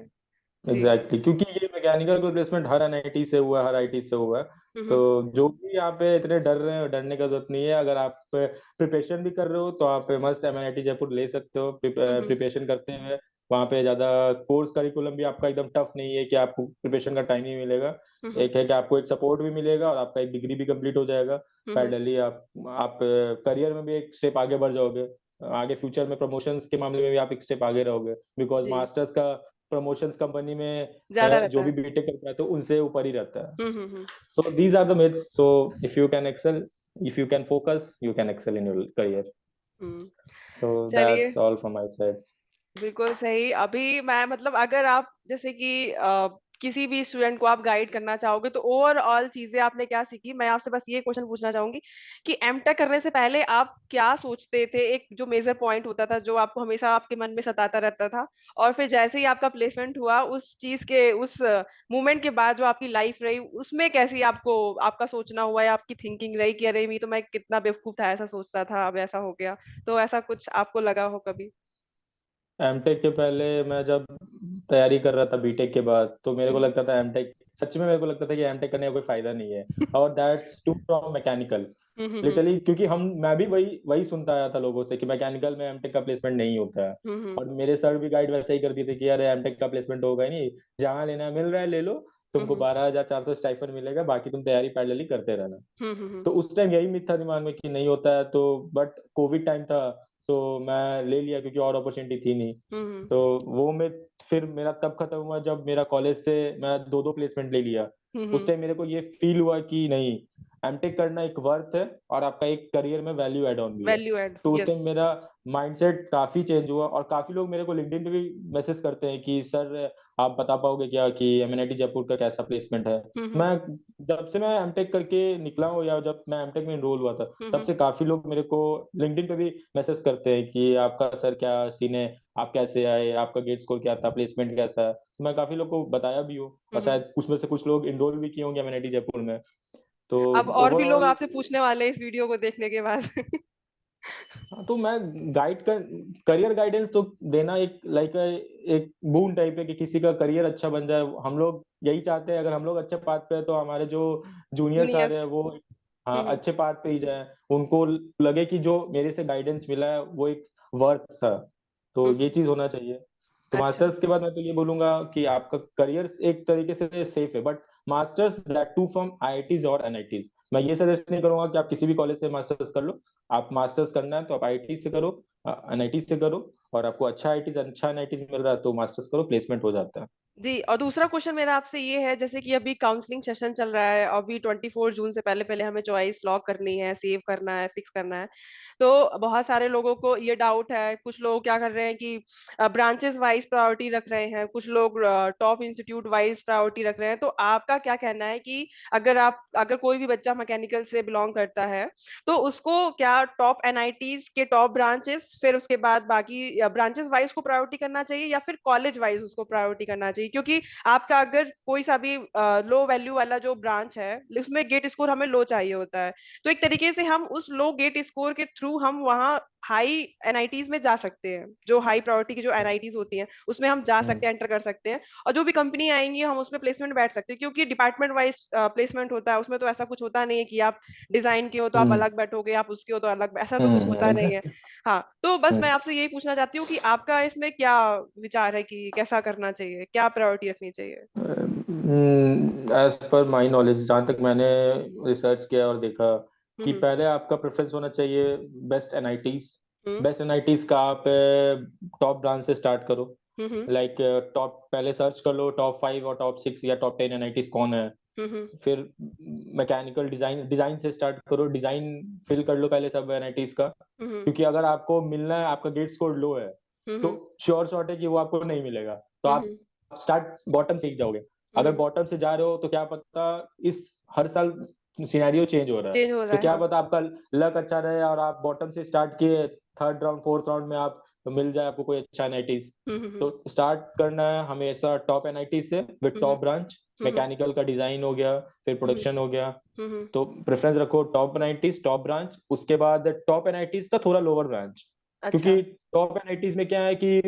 जी। एग्जैक्टली क्योंकि ये मैकेनिकल का प्लेसमेंट हर एनआईटी से हुआ है, हर आईटी से हुआ है। तो हम्म जो भी यहाँ पे इतने डर रहे हैं, डरने का जरूरत नहीं है। अगर आप प्रिपरेशन भी कर रहे हो तो आप मस्त एमएनआईटी जयपुर ले सकते हो हम्म प्रिपरेशन करते हुए। वहाँ पे ज्यादा कोर्स करिकुलम भी आपका एकदम टफ नहीं है कि आपको प्रिपरेशन का टाइम ही मिलेगा। हम्म एक है कि आपको एक सपोर्ट भी मिलेगा और आपका एक डिग्री भी कंप्लीट हो जाएगा हम्म पैरेलली। आप करियर में भी एक स्टेप आगे बढ़ जाओगे। आगे फ्यूचर में प्रमोशंस के मामले में भी आप एक स्टेप आगे रहोगे, बिकॉज जी। मास्टर्स का प्रमोशंस कंपनी में ज्यादा जो रहता भी है। बीटेक करता है तो उनसे ऊपर ही रहता है। हम्म। So these are the myths. So if you can excel, if you can focus, you can excel in your career. Hmm. So चलिए, that's all from my side. बिल्कुल सही। अभी मैं मतलब अगर आप जैसे कि किसी भी स्टूडेंट को आप गाइड करना चाहोगे तो ओवरऑल चीजें आपने क्या सीखी, मैं आपसे बस ये क्वेश्चन पूछना चाहूंगी कि एमटेक करने से पहले आप क्या सोचते थे, एक जो मेजर पॉइंट होता था जो आपको हमेशा आपके मन में सताता रहता था, और फिर जैसे ही आपका प्लेसमेंट हुआ उस चीज के उस मोमेंट के बाद जो आपकी लाइफ रही उसमें कैसी आपको आपका सोचना हुआ या आपकी थिंकिंग रही कि अरे मैं तो मैं कितना बेवकूफ था, ऐसा सोचता था अब ऐसा हो गया, तो ऐसा कुछ आपको लगा हो कभी? एमटेक के पहले मैं जब तैयारी कर रहा था बीटेक के बाद, तो मेरे को हम्म लगता था एमटेक, सच में मेरे को लगता था कि एमटेक करने का कोई फायदा नहीं है। और that's too from mechanical hmm literally, क्योंकि हम मैं भी वही वही सुनता आया था लोगों से कि मैकेनिकल में एमटेक का प्लेसमेंट नहीं होता है। हम्म और मेरे सर भी गाइड वैसे ही करती थे कि यार एमटेक का प्लेसमेंट होगा ही नहीं, जहाँ लेना मिल रहा है ले लो, तुमको हम्म 12,400 स्टाइफन मिलेगा, बाकी तुम तैयारी पैरेलली करते रहना। हम्म तो उस टाइम यही मिथ था दिमाग में कि नहीं होता है। तो बट कोविड टाइम था तो मैं ले लिया क्योंकि और अपॉर्चुनिटी थी नहीं। हम्म तो वो मैं फिर मेरा तब खत्म हुआ जब मेरा कॉलेज से मैं दो दो प्लेसमेंट ले लिया। उस हम्म टाइम मेरे को ये फील हुआ कि नहीं, एमटेक करना एक वर्थ है और आपका एक करियर में वैल्यू एड ऑन भी है। वैल्यू ऐड, तो उस यस। टाइम मेरा माइंडसेट काफी चेंज हुआ और काफी लोग मेरे को लिंक्डइन पे भी मैसेज करते हैं कि सर आप बता पाओगे क्या कि एमएनआईटी जयपुर का कैसा प्लेसमेंट है। हम्म मैं जब से मैं एमटेक करके निकला हूँ या जब मैं एमटेक में इनरोल हुआ था, तब हम्म से काफी लोग मेरे को लिंक्डइन पे भी मैसेज करते हैं कि आपका सर क्या सीन है, आप कैसे आए, आपका गेट स्कोर क्या था, प्लेसमेंट कैसा है। तो मैं काफी लोग को बताया भी हूँ और हम्म। शायद उसमें से कुछ लोग इनरोल भी किए होंगे एमएनआईटी जयपुर में। तो अब और भी लोग ओवरऑल, आपसे पूछने वाले हैं इस वीडियो को देखने के बाद। हाँ, तो मैं गाइड कर करियर गाइडेंस तो देना एक लाइक एक बून टाइप है कि किसी का करियर अच्छा बन जाए। हम लोग यही चाहते हैं, अगर हम लोग अच्छे पाथ पे है तो हमारे जो जूनियर्स आ रहे जूनियर्स। हैं वो हाँ हम्म। अच्छे पाथ पे ही जाए, उनको लगे कि जो मेरे से गाइडेंस मिला है वो एक वर्थ था। तो ये हम्म। चीज होना चाहिए। तो अच्छा। मास्टर्स के बाद मैं तो ये बोलूंगा कि आपका करियर एक तरीके से सेफ है, but masters that too from IITs और एनआईटीज, मैं ये सजेस्ट नहीं करूंगा कि आप किसी भी कॉलेज से मास्टर्स कर लो। आप मास्टर्स करना है तो आप आईआईटी से करो, एनआईटी से करो, और आपको अच्छा आईआईटी अच्छा एनआईटी मिल रहा है तो मास्टर्स करो, प्लेसमेंट हो जाता है। जी, और दूसरा क्वेश्चन मेरा आपसे ये है, जैसे कि अभी काउंसलिंग सेशन चल रहा है, अभी 24 जून से पहले पहले हमें चॉइस लॉक करनी है, सेव करना है, फिक्स करना है। तो बहुत सारे लोगों को ये डाउट है, कुछ लोग क्या कर रहे हैं कि ब्रांचेस वाइज प्रायोरिटी रख रहे हैं, कुछ लोग टॉप इंस्टीट्यूट वाइज प्रायोरिटी रख रहे हैं। तो आपका क्या कहना है कि अगर कोई भी बच्चा मैकेनिकल से बिलोंग करता है, तो उसको क्या टॉप एनआईटीज के टॉप ब्रांचेस, फिर उसके बाद बाकी ब्रांचेस वाइज को प्रायोरिटी करना चाहिए, या फिर कॉलेज वाइज उसको प्रायोरिटी करना चाहिए? क्योंकि आपका अगर कोई सा भी लो वैल्यू वाला जो ब्रांच है उसमें गेट स्कोर हमें लो चाहिए होता है, तो एक तरीके से हम उस लो गेट स्कोर के थ्रू हम वहाँ हाई एनआईटीज में जा सकते हैं, जो हाई प्रायोरिटी की जो एनआईटीज होती हैं उसमें हम जा हम्म सकते हैं, एंटर कर सकते हैं। और जो भी कंपनी आएंगी हम उसमें प्लेसमेंट बैठ सकते हैं, क्योंकि डिपार्टमेंट वाइज प्लेसमेंट होता है, उसमें तो ऐसा कुछ होता नहीं है कि आप डिजाइन के हो तो आप हम्म अलग बैठोगे, आप उसके हो तो अलग, ऐसा तो कुछ होता नहीं है। एग्जैक्टली। हाँ, तो बस मैं आपसे यही पूछना चाहती हूँ कि आपका इसमें क्या विचार है कि कैसा करना चाहिए, क्या प्रायोरिटी रखनी चाहिए? एज पर माई नॉलेज, जहाँ तक मैंने रिसर्च किया और देखा, कि हम्म पहले आपका प्रेफरेंस होना चाहिए बेस्ट एनआईटीज। हम्म बेस्ट एनआईटीज का आप टॉप ब्रांच से स्टार्ट करो। हम्म लाइक टॉप पहले सर्च कर लो टॉप 5 और टॉप 6 या टॉप 10 एनआईटीज कौन है। हम्म फिर मैकेनिकल डिजाइन से स्टार्ट करो, डिजाइन फिल कर लो पहले सब एनआईटीज का, हम्म क्योंकि अगर आपको मिलना है, आपका गेट स्कोर लो है, तो हम्म श्योर शॉट है कि वो आपको नहीं मिलेगा। तो आप हम्म स्टार्ट बॉटम से ही जाओगे। अगर हम्म बॉटम से जा रहे हो तो क्या पता इस हर साल सिनेरियो चेंज हो रहा है, चेंज हो रहा तो है, क्या हाँ। पता आपका लक अच्छा रहे और आप बॉटम से स्टार्ट किए, थर्ड राउंड फोर्थ राउंड में आप मिल जाए आपको कोई अच्छा एनआईटीज। हम्म तो स्टार्ट करना है हमेशा टॉप एनआईटी से with hmm top branch. Hmm mechanical का डिजाइन हो गया, फिर हम्म प्रोडक्शन हो गया। हम्म तो प्रेफरेंस रखो टॉप एनआईटीज टॉप ब्रांच, उसके बाद टॉप एनआईटीज का थोड़ा लोअर ब्रांच। अच्छा। क्योंकि टॉप एनआईटीज में क्या है कि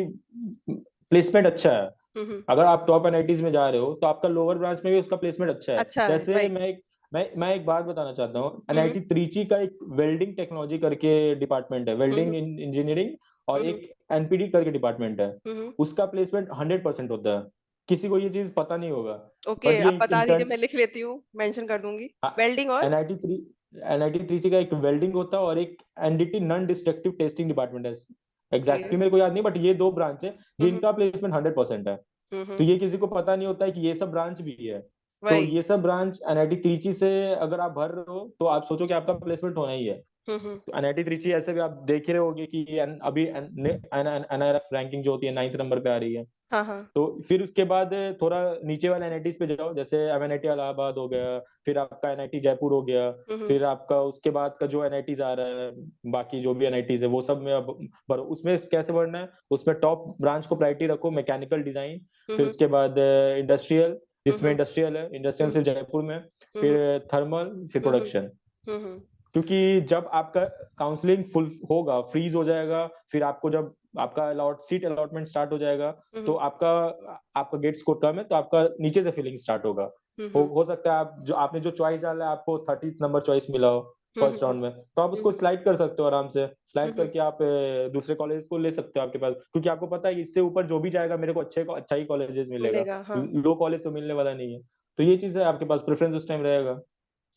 प्लेसमेंट अच्छा है। हम्म अगर आप टॉप एनआईटीज में जा रहे हो तो आपका लोअर ब्रांच में भी उसका प्लेसमेंट अच्छा है। अच्छा है, जैसे वही। मैं एक बात बताना चाहता हूँ, हम्म एनआईटी त्रिची का एक वेल्डिंग टेक्नोलॉजी करके डिपार्टमेंट है, वेल्डिंग हम्म इंजीनियरिंग, और हम्म एक एनपीडी करके डिपार्टमेंट है। हम्म उसका प्लेसमेंट 100% होता है। किसी को ये चीज पता नहीं होगा, ओके, बट ये आप बता दीजिए, इंटर्न मैं लिख लेती हूँ, मेंशन कर दूंगी। वेल्डिंग और एनआईटी थ्री एनआईटी त्रिची का एक वेल्डिंग होता है और एक NDT non destructive testing department है। ओके। एग्जैक्टली मेरे को याद नहीं, बट ये दो ब्रांच है हम्म जिनका प्लेसमेंट 100% है। तो हम्म ये किसी को पता नहीं होता है कि ये सब ब्रांच भी है। तो वही। ये सब ब्रांच एनआईटी त्रिची से अगर आप भर रहे हो तो आप सोचो कि आपका प्लेसमेंट होना ही है। हम्म तो एनआईटी त्रिची ऐसे भी आप देख ही रहे होगे कि अभी एनआरएफ रैंकिंग जो होती है 9th नंबर पे आ रही है। हाँ हाँ। तो फिर उसके बाद थोड़ा नीचे वाले एनआईटीज पे जाओ, जैसे एमएनआईटी इलाहाबाद हो गया, फिर आपका एनआईटी जयपुर हो गया, हम्म फिर आपका उसके बाद का जो एनआईटीज आ रहा है, बाकी जो भी एनआईटीज है वो सब में अब भरो। उसमें कैसे बढ़ना है, उसमें टॉप ब्रांच को प्रायोरिटी रखो, मैकेनिकल डिजाइन, फिर हम्म उसके बाद इंडस्ट्रियल, जिसमें हम्म इंडस्ट्रियल है, इंडस्ट्रियल हम्म से जयपुर में, हम्म फिर थर्मल, फिर हम्म प्रोडक्शन। हम्म क्योंकि जब आपका काउंसलिंग फुल होगा, फ्रीज हो जाएगा, फिर आपको जब आपका सीट अलॉटमेंट स्टार्ट हो जाएगा, तो हम्म आपका आपका गेट स्कोर कम है तो आपका नीचे से फिलिंग स्टार्ट होगा। हम्म हो सकता है आप जो आपने जो चॉइस डाला है आपको 30th नंबर चॉइस मिला हो फर्स्ट हम्म राउंड में, तो आप उसको स्लाइड कर सकते हो आराम से, स्लाइड हम्म करके आप दूसरे कॉलेज को ले सकते हो आपके पास, क्योंकि आपको पता है कि इससे ऊपर जो भी जाएगा मेरे को अच्छा ही कॉलेजेस मिलेगा, मिलेगा, हाँ। लो कॉलेज तो मिलने वाला नहीं है। तो ये चीज है, आपके पास प्रेफरेंस उस टाइम रहेगा।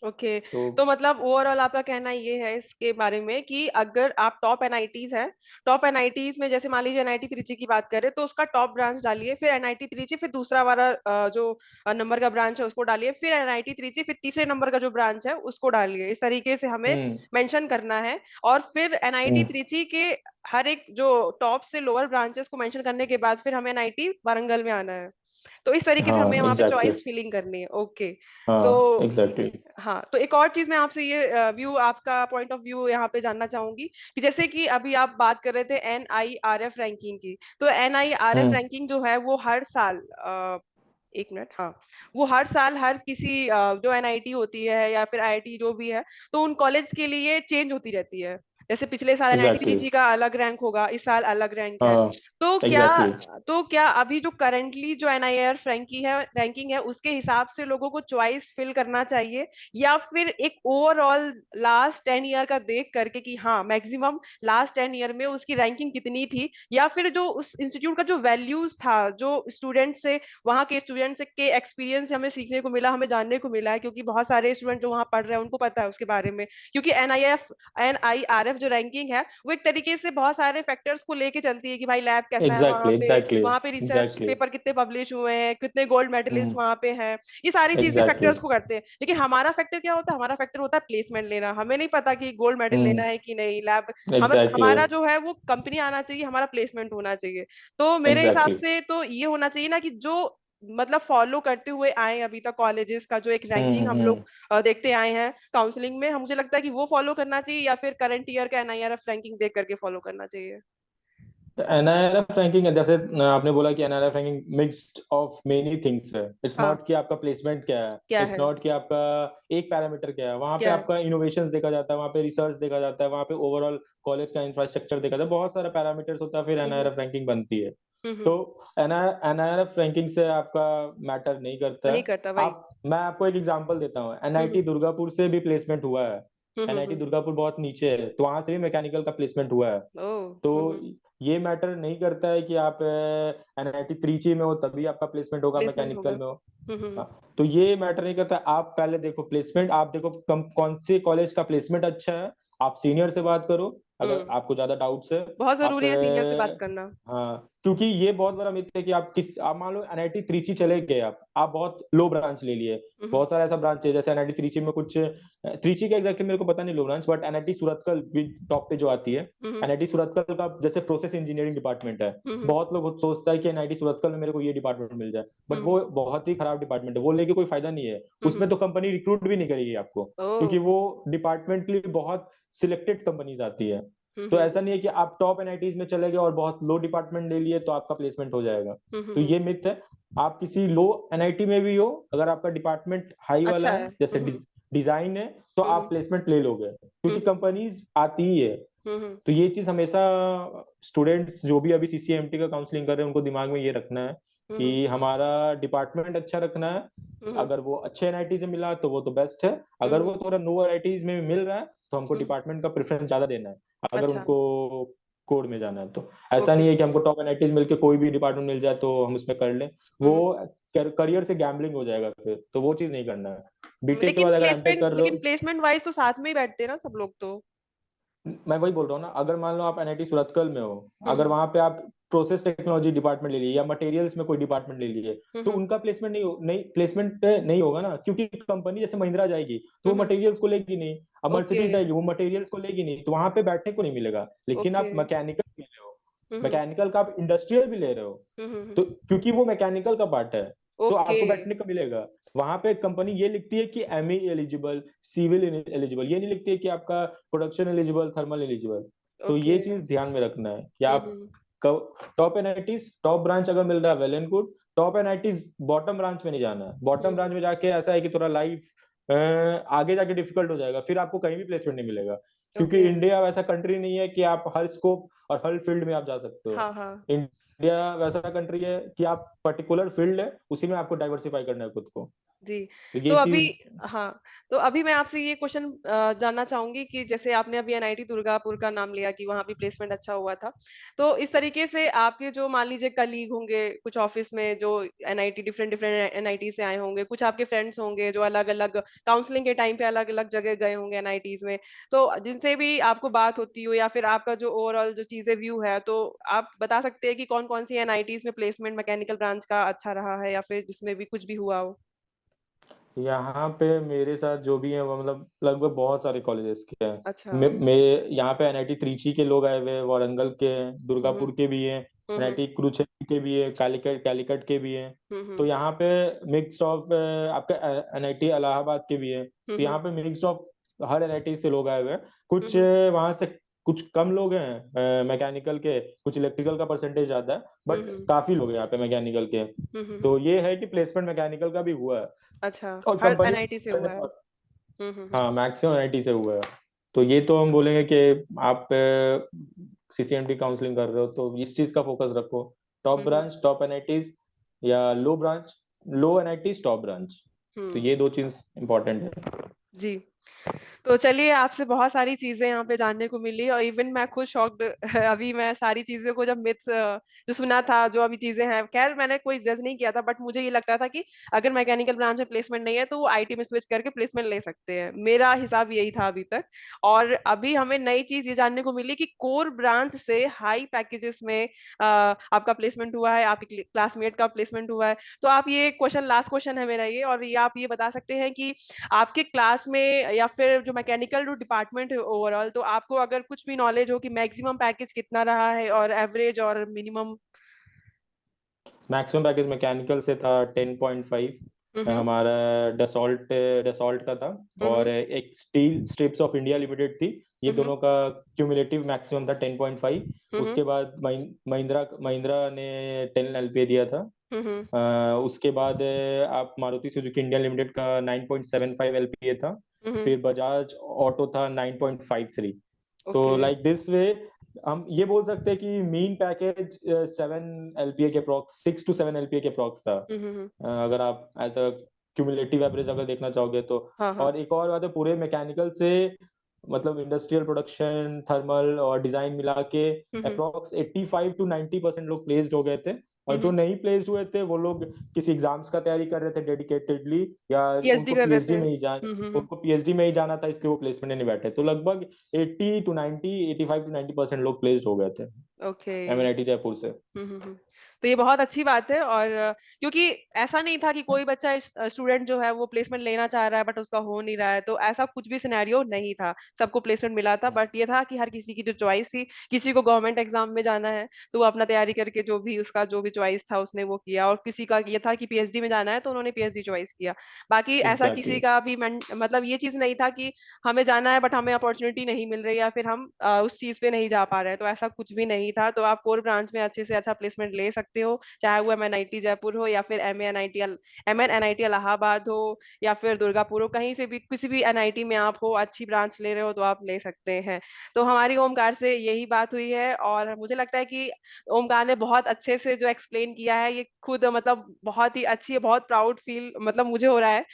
ओके। तो तो मतलब ओवरऑल आपका कहना ये है इसके बारे में कि अगर आप टॉप एनआईटीज हैं, टॉप एनआईटीज में जैसे मान लीजिए एनआईटी त्रिची की बात करें तो उसका टॉप ब्रांच डालिए, फिर एनआईटी त्रिची, फिर दूसरा वाला जो नंबर का ब्रांच है उसको डालिए, फिर एनआईटी त्रिची, फिर तीसरे नंबर का जो ब्रांच है उसको डालिए। इस तरीके से हमें हम्म मेंशन करना है। और फिर एनआईटी हम्म त्रिची के हर एक जो टॉप से लोअर ब्रांचेस को मेंशन करने के बाद फिर हमें एनआईटी वारंगल में आना है। तो इस तरीके से हमें हाँ वहां पे एग्जैक्टली। चॉइस फिलिंग करनी है। ओके। तो हाँ एग्जैक्टली। हाँ, तो एक और चीज मैं आपसे ये व्यू, आपका पॉइंट ऑफ व्यू यहाँ पे जानना चाहूंगी कि जैसे कि अभी आप बात कर रहे थे एनआईआरएफ रैंकिंग की। तो एनआईआरएफ हम्म रैंकिंग जो है वो हर साल एक मिनट, हाँ, वो हर साल हर किसी जो एनआईटी होती है या फिर आईआईटी जो भी है, तो उन कॉलेज के लिए चेंज होती रहती है। जैसे पिछले साल एनआईटी एग्जैक्टली। त्रिची का अलग रैंक होगा, इस साल अलग रैंक है। हाँ तो क्या एग्जैक्टली। तो क्या अभी जो करंटली जो एनआईआरएफ रैंकिंग है उसके हिसाब से लोगों को चॉइस फिल करना चाहिए, या फिर एक ओवरऑल लास्ट 10 ईयर का देख करके कि हाँ मैक्सिमम लास्ट 10 ईयर में उसकी रैंकिंग कितनी थी, या फिर जो उस इंस्टीट्यूट का जो वैल्यूज था, जो स्टूडेंट से, वहाँ के स्टूडेंट्स के एक्सपीरियंस से हमें सीखने को मिला, हमें जानने को मिला है, क्योंकि बहुत सारे स्टूडेंट जो वहाँ पढ़ रहे हैं उनको पता है उसके बारे में। क्योंकि एनआईआरएफ जो रैंकिंग है वो एक तरीके से बहुत सारे फैक्टर्स को लेके चलती है कि भाई लैब कैसा है एग्जैक्टली एग्जैक्टली वहाँ पे रिसर्च एग्जैक्टली। पेपर कितने पब्लिश हुए हैं, कितने गोल्ड मेडलिस्ट हम्म वहाँ पे हैं। ये सारी चीजें एग्जैक्टली। फैक्टर्स को करते हैं। लेकिन हमारा फैक्टर क्या होता है, हमारा फैक्टर होता है प्लेसमेंट लेना। हमें नहीं पता कि गोल्ड मेडल लेना हम्म है कि नहीं, लैब, हमें एग्जैक्टली। हमारा जो है वो कंपनी आना चाहिए, हमारा प्लेसमेंट होना चाहिए। तो मेरे हिसाब एग्जैक्टली। से तो ये होना चाहिए ना कि जो मतलब फॉलो करते हुए आए अभी तक कॉलेजेस का जो एक रैंकिंग हम लोग हम्म। देखते आए हैं काउंसलिंग में, मुझे लगता है कि वो फॉलो करना चाहिए, या फिर करंट ईयर का एनआईआरएफ रैंकिंग देख करके फॉलो करना चाहिए। एनआईआरएफ रैंकिंग है, जैसे आपने बोला कि NIRF ranking mixed of many things है। इट्स हाँ। नॉट कि आपका प्लेसमेंट क्या है, क्या इट्स है? नॉट कि आपका एक पैरामीटर क्या है, वहाँ पे क्या है? आपका इनोवेशंस देखा जाता है, वहाँ पे रिसर्च देखा जाता है, वहाँ पे ओवरऑल कॉलेज का इंफ्रास्ट्रक्चर देखा जाता है, बहुत सारा पैरामीटर्स होता है, फिर हम्म एनआईआरएफ रैंकिंग बनती है। हम्म तो एनआईआरएफ रैंकिंग से आपका मैटर नहीं करता नहीं है। करता, वही। आप मैं आपको एक एग्जांपल देता हूँ, हम्म एनआईटी दुर्गापुर से भी प्लेसमेंट हुआ है। एनआईटी हम्म दुर्गापुर बहुत नीचे है, तो वहां से भी मैकेनिकल का प्लेसमेंट हुआ है। ओ तो ये मैटर नहीं करता है कि आप एनआईटी त्रिची में हो तभी आपका प्लेसमेंट होगा, प्लेसमेंट होगा। मैकेनिकल में हो। हम्म हाँ, तो ये मैटर नहीं करता। आप पहले देखो प्लेसमेंट, आप देखो कौन से कॉलेज का प्लेसमेंट अच्छा है, आप सीनियर से बात करो, अगर आपको ज्यादा डाउट्स है बहुत आप जरूरी है सीनियर से बात करना। हाँ, क्योंकि ये बहुत बड़ा मिथ है कि आप मान लो एनआईटी त्रिची चले गए, आप बहुत लो ब्रांच ले लिए। बहुत सारा ऐसा ब्रांच है, जैसे एनआईटी त्रिची में कुछ, त्रिची का एग्जैक्टली मेरे को पता नहीं लो ब्रांच, बट एनआईटी सूरतकल भी टॉप पे जो आती है। एनआईटी सूरतकल का जैसे प्रोसेस इंजीनियरिंग डिपार्टमेंट है, बहुत लोग सोचता है कि एनआईटी सूरतकल में मेरे को ये डिपार्टमेंट मिल जाए, बट वो बहुत ही खराब डिपार्टमेंट है, वो लेके कोई फायदा नहीं है। उसमें तो कंपनी रिक्रूट भी नहीं करेगी आपको, क्योंकि वो डिपार्टमेंट के लिए बहुत सिलेक्टेड कंपनीज आती है। तो ऐसा नहीं है कि आप टॉप एनआईटीज में चले गए और बहुत लो डिपार्टमेंट ले लिए तो आपका प्लेसमेंट हो जाएगा। तो ये मिथ है। आप किसी लो एनआईटी में भी हो, अगर आपका डिपार्टमेंट हाई वाला अच्छा है, है। जैसे डिजाइन है, तो आप प्लेसमेंट ले लोगे, क्योंकि कंपनीज आती ही है। तो ये चीज हमेशा स्टूडेंट्स जो भी अभी सीसीएमटी का काउंसलिंग कर रहे हैं उनको दिमाग में ये रखना है कि हमारा डिपार्टमेंट अच्छा रखना है। अगर वो अच्छे एनआईटी से मिला तो वो तो बेस्ट है, अगर वो थोड़ा नो एनआईटीज में मिल रहा है तो हमको डिपार्टमेंट का प्रेफरेंस ज्यादा देना है, अगर अच्छा। उनको कोड में जाना है तो। ऐसा ओके। नहीं है कि हमको टॉप एनआईटीज मिलके कोई भी डिपार्टमेंट मिल जाए तो हम उसमें कर लें, वो करियर से गैम्बलिंग हो जाएगा फिर, तो वो चीज नहीं करना है। बीटेक के बाद अगर एमटेक कर लो, लेकिन प्लेसमेंट वाइज तो साथ में ही बैठते हैं ना सब लोग तो। मैं वही बोल रहा हूँ ना, अगर मान लो आप एनआईटी सुरतकल में हो, अगर हम्म वहां पे आप प्रोसेस टेक्नोलॉजी डिपार्टमेंट ले लिए या मटेरियल्स में कोई डिपार्टमेंट ले लिए, तो हम्म उनका प्लेसमेंट नहीं प्लेसमेंट नहीं होगा ना, क्योंकि कंपनी जैसे महिंद्रा जाएगी तो वो हम्म। मटेरियल्स को लेगी नहीं, अब ओके। मर्सिडीज जाएगी वो मटेरियल्स को लेगी नहीं, तो वहां पे बैठने को नहीं मिलेगा। लेकिन ओके। आप मैकेनिकल भी ले रहे हो, हम्म मैकेनिकल का आप इंडस्ट्रियल भी ले रहे हो, हम्म। तो क्योंकि वो मैकेनिकल का पार्ट है, तो ओके। आपको बैठने को मिलेगा। वहां पे कंपनी ये लिखती है कि एमई एलिजिबल, सिविल एलिजिबल, ये नहीं लिखती है कि आपका प्रोडक्शन एलिजिबल, थर्मल एलिजिबल। तो ओके। ये चीज ध्यान में रखना है कि आप हम्म। टॉप एनआईटीज टॉप ब्रांच अगर मिल रहा है well and good, top NITs bottom branch में नहीं जाना है। बॉटम ब्रांच में जाके ऐसा है कि थोड़ा लाइफ आगे जाके डिफिकल्ट हो जाएगा, फिर आपको कहीं भी प्लेसमेंट नहीं मिलेगा, क्योंकि ओके। इंडिया वैसा कंट्री नहीं है कि आप हर स्कोप और हर फील्ड में आप जा सकते हो। हाँ हाँ। इंडिया वैसा कंट्री है कि आप पर्टिकुलर फील्ड है उसी में आपको डाइवर्सिफाई करना है खुद को। जी। तो तो ये अभी, चीज। हाँ, तो अभी मैं आपसे ये क्वेश्चन जानना चाहूंगी कि जैसे आपने अभी एनआईटी दुर्गापुर का नाम लिया कि वहां भी प्लेसमेंट अच्छा हुआ था, तो इस तरीके से आपके जो मान लीजिए कलीग होंगे कुछ ऑफिस में जो एनआईटी डिफरेंट डिफरेंट एनआईटी से आए होंगे, कुछ आपके फ्रेंड्स होंगे जो अलग अलग काउंसलिंग के टाइम पे अलग अलग जगह गए होंगे एनआईटीज में, तो जिनसे भी आपको बात होती हो या फिर आपका जो ओवरऑल जो चीजें व्यू है, तो आप बता सकते हैं कि कौन कौन सी एनआईटीज में प्लेसमेंट मैकेनिकल ब्रांच का अच्छा रहा है या फिर जिसमें भी कुछ भी हुआ हो। यहाँ पे मेरे साथ जो भी है वो मतलब लगभग बहुत सारे कॉलेजेस के हैं। अच्छा। मैं यहाँ पे एनआईटी त्रिची के लोग आए हुए हैं, वारंगल के हैं, हम्म दुर्गापुर के भी हैं, हम्म एनआईटी कुरुक्षेत्र के भी हैं, कालीकट कालीकट के भी हैं। तो हम्म यहाँ पे मिक्स ऑफ आपका एनआईटी इलाहाबाद के भी है, तो हम्म यहाँ पे मिक्स ऑफ हर एनआईटी से लोग आए हुए हैं। कुछ हम्म वहाँ से कुछ कम लोग हैं मैकेनिकल के, कुछ इलेक्ट्रिकल का परसेंटेज ज्यादा है, बट हम्म काफी लोग हैं यहाँ पे मैकेनिकल के। हम्म। तो ये है कि प्लेसमेंट मैकेनिकल का भी हुआ है, अच्छा। और हर कंपनी एनआईटी से हुआ है। हाँ मैक्सिमम आईटी से हुआ है। तो ये तो हम बोलेंगे कि आप सीसीएमटी काउंसलिंग कर रहे हो तो इस चीज का फोकस रखो, टॉप हम्म ब्रांच टॉप एनआईटीज, या लो ब्रांच लो एनआईटीज टॉप ब्रांच। तो हम्म। ये दो चीज इंपॉर्टेंट है। जी। तो चलिए, आपसे बहुत सारी चीजें यहाँ पे जानने को मिली और इवन मैं खुद शॉक्ड अभी मैं सारी चीजों को जब मिथ जो सुना था, जो अभी चीजें हैं, खैर मैंने कोई जज नहीं किया था, बट मुझे ये लगता था कि अगर मैकेनिकल ब्रांच में प्लेसमेंट नहीं है तो वो आईटी में स्विच करके प्लेसमेंट ले सकते हैं, मेरा हिसाब यही था अभी तक। और अभी हमें नई चीज ये जानने को मिली कि कोर ब्रांच से हाई पैकेजेस में आपका प्लेसमेंट हुआ है, आपके क्लासमेट का प्लेसमेंट हुआ है। तो आप ये क्वेश्चन, लास्ट क्वेश्चन है मेरा ये, और ये आप ये बता सकते हैं कि आपके क्लास में या फिर जो मैकेनिकल जो डिपार्टमेंट है ओवरऑल, तो आपको अगर कुछ भी नॉलेज हो कि मैक्सिमम पैकेज कितना रहा है और एवरेज और मिनिमम। मैक्सिमम पैकेज मैकेनिकल से था 10.5, हम्म हमारा डसॉल्ट डसॉल्ट का था, और हम्म एक steel Strips of India limited थी, ये हम्म दोनों का क्यूमुलेटिव मैक्सिमम था 10.5। हम्म उसके बाद महिंद्रा महिंद्रा ने 10 एलपीए दिया था। हम्म उसके बाद आप मारुति सुजुकी इंडिया लिमिटेड का 9.75 एलपीए था। हम्म। फिर बजाज ऑटो था 9.53। तो ओके। लाइक दिस वे हम ये बोल सकते हैं कि मीन पैकेज 7 एलपीए के अप्रॉक्स, 6 to 7 एलपीए के अप्रॉक्स था। हम्म। अगर आप एज अ क्यूमुलेटिव एवरेज अगर देखना चाहोगे तो। हाँ हाँ। और एक और बात है, पूरे मैकेनिकल से मतलब इंडस्ट्रियल प्रोडक्शन थर्मल और डिजाइन मिला के हम्म अप्रॉक्स 85 to 90% लोग प्लेस्ड हो गए थे। और जो नहीं प्लेस्ड हुए थे वो लोग किसी एग्जाम्स का तैयारी कर रहे थे डेडिकेटेडली, या पीएचडी उनको कर रहे पीएचडी थे। में ही उनको पीएचडी में ही जाना था, इसलिए वो प्लेसमेंट में नहीं बैठे। तो लगभग 80 टू 90, 85 टू 90% लोग प्लेस्ड हो गए थे ओके। एमएनआईटी जयपुर से। तो ये बहुत अच्छी बात है। और क्योंकि ऐसा नहीं था कि कोई बच्चा स्टूडेंट जो है वो प्लेसमेंट लेना चाह रहा है बट उसका हो नहीं रहा है, तो ऐसा कुछ भी सिनेरियो नहीं था, सबको प्लेसमेंट मिला था। बट ये था कि हर किसी की जो चॉइस थी, किसी को गवर्नमेंट एग्जाम में जाना है तो वो अपना तैयारी करके जो भी उसका जो भी चॉइस था उसने वो किया, और किसी का ये था कि पीएचडी में जाना है तो उन्होंने पीएचडी चॉइस किया। बाकी ऐसा एग्जैक्टली किसी का भी मतलब ये चीज नहीं था कि हमें जाना है बट हमें अपॉर्चुनिटी नहीं मिल रही या फिर हम उस चीज पे नहीं जा पा रहे हैं, तो ऐसा कुछ भी नहीं था। तो आप कोर ब्रांच में अच्छे से अच्छा प्लेसमेंट ले सकते हो, चाहे वो एमएनआईटी जयपुर हो या फिर एमएनआईटी इलाहाबाद हो या फिर दुर्गापुर हो, कहीं से भी किसी भी एनआईटी में आप हो, अच्छी ब्रांच ले रहे हो तो आप ले सकते हैं। तो हमारी ओमकार से यही बात हुई है, और मुझे लगता है कि ओमकार ने बहुत अच्छे से जो एक्सप्लेन किया है, ये खुद मतलब बहुत ही अच्छी, बहुत प्राउड फील मतलब मुझे हो रहा है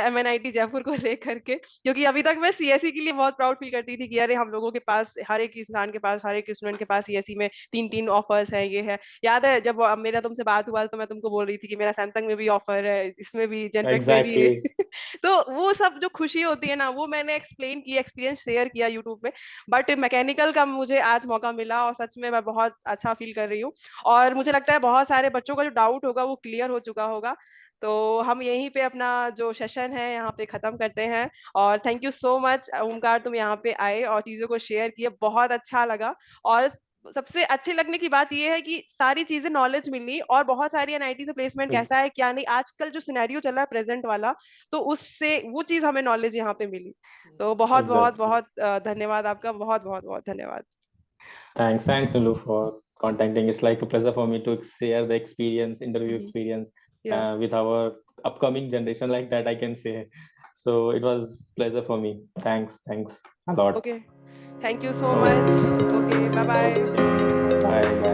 एमएनआईटी जयपुर को लेकर के, क्योंकि अभी तक मैं सीएसई के लिए बहुत प्राउड फील करती थी कि अरे हम लोगों के पास, हर एक इंसान के पास, हर एक स्टूडेंट के पास सीएसई में 3-3 ऑफर्स है, ये है। याद है जब मेरा तुमसे बात हुआ तो मैं तुमको बोल रही थी कि मेरा सैमसंग में भी ऑफर है, इसमें भी, जेनपेक्ट में भी है। एग्जैक्टली। तो वो सब जो खुशी होती है ना, वो मैंने एक्सप्लेन की, एक्सपीरियंस शेयर किया यूट्यूब में। बट मैकेनिकल का मुझे आज मौका मिला और सच में मैं बहुत अच्छा फील कर रही हूँ। और मुझे लगता है बहुत सारे बच्चों का जो डाउट होगा वो क्लियर हो चुका होगा। तो हम यहीं पे अपना जो सेशन है यहाँ पे खत्म करते हैं। और thank you so much Omkar, तुम यहाँ पे आए और चीजों को शेयर किए, बहुत अच्छा लगा। और सबसे अच्छे लगने की बात यह है कि सारी चीजें नॉलेज मिली, और बहुत सारी एनआईटी से प्लेसमेंट कैसा है क्या नहीं, आजकल जो सिनेरियो चल रहा है प्रेजेंट वाला, तो उससे वो चीज हमें नॉलेज यहाँ पे मिली। तो बहुत बहुत एग्जैक्टली। बहुत धन्यवाद आपका, बहुत बहुत बहुत धन्यवाद। Thanks, Nulu, for contacting. It's like a pleasure for me to share the experience, interview Mhm. experience, Yeah. with our upcoming generation, like that I can say. So it was pleasure for me. Thanks a lot. Okay. Thank you so much. Okay, Okay. Bye bye. okay. Bye.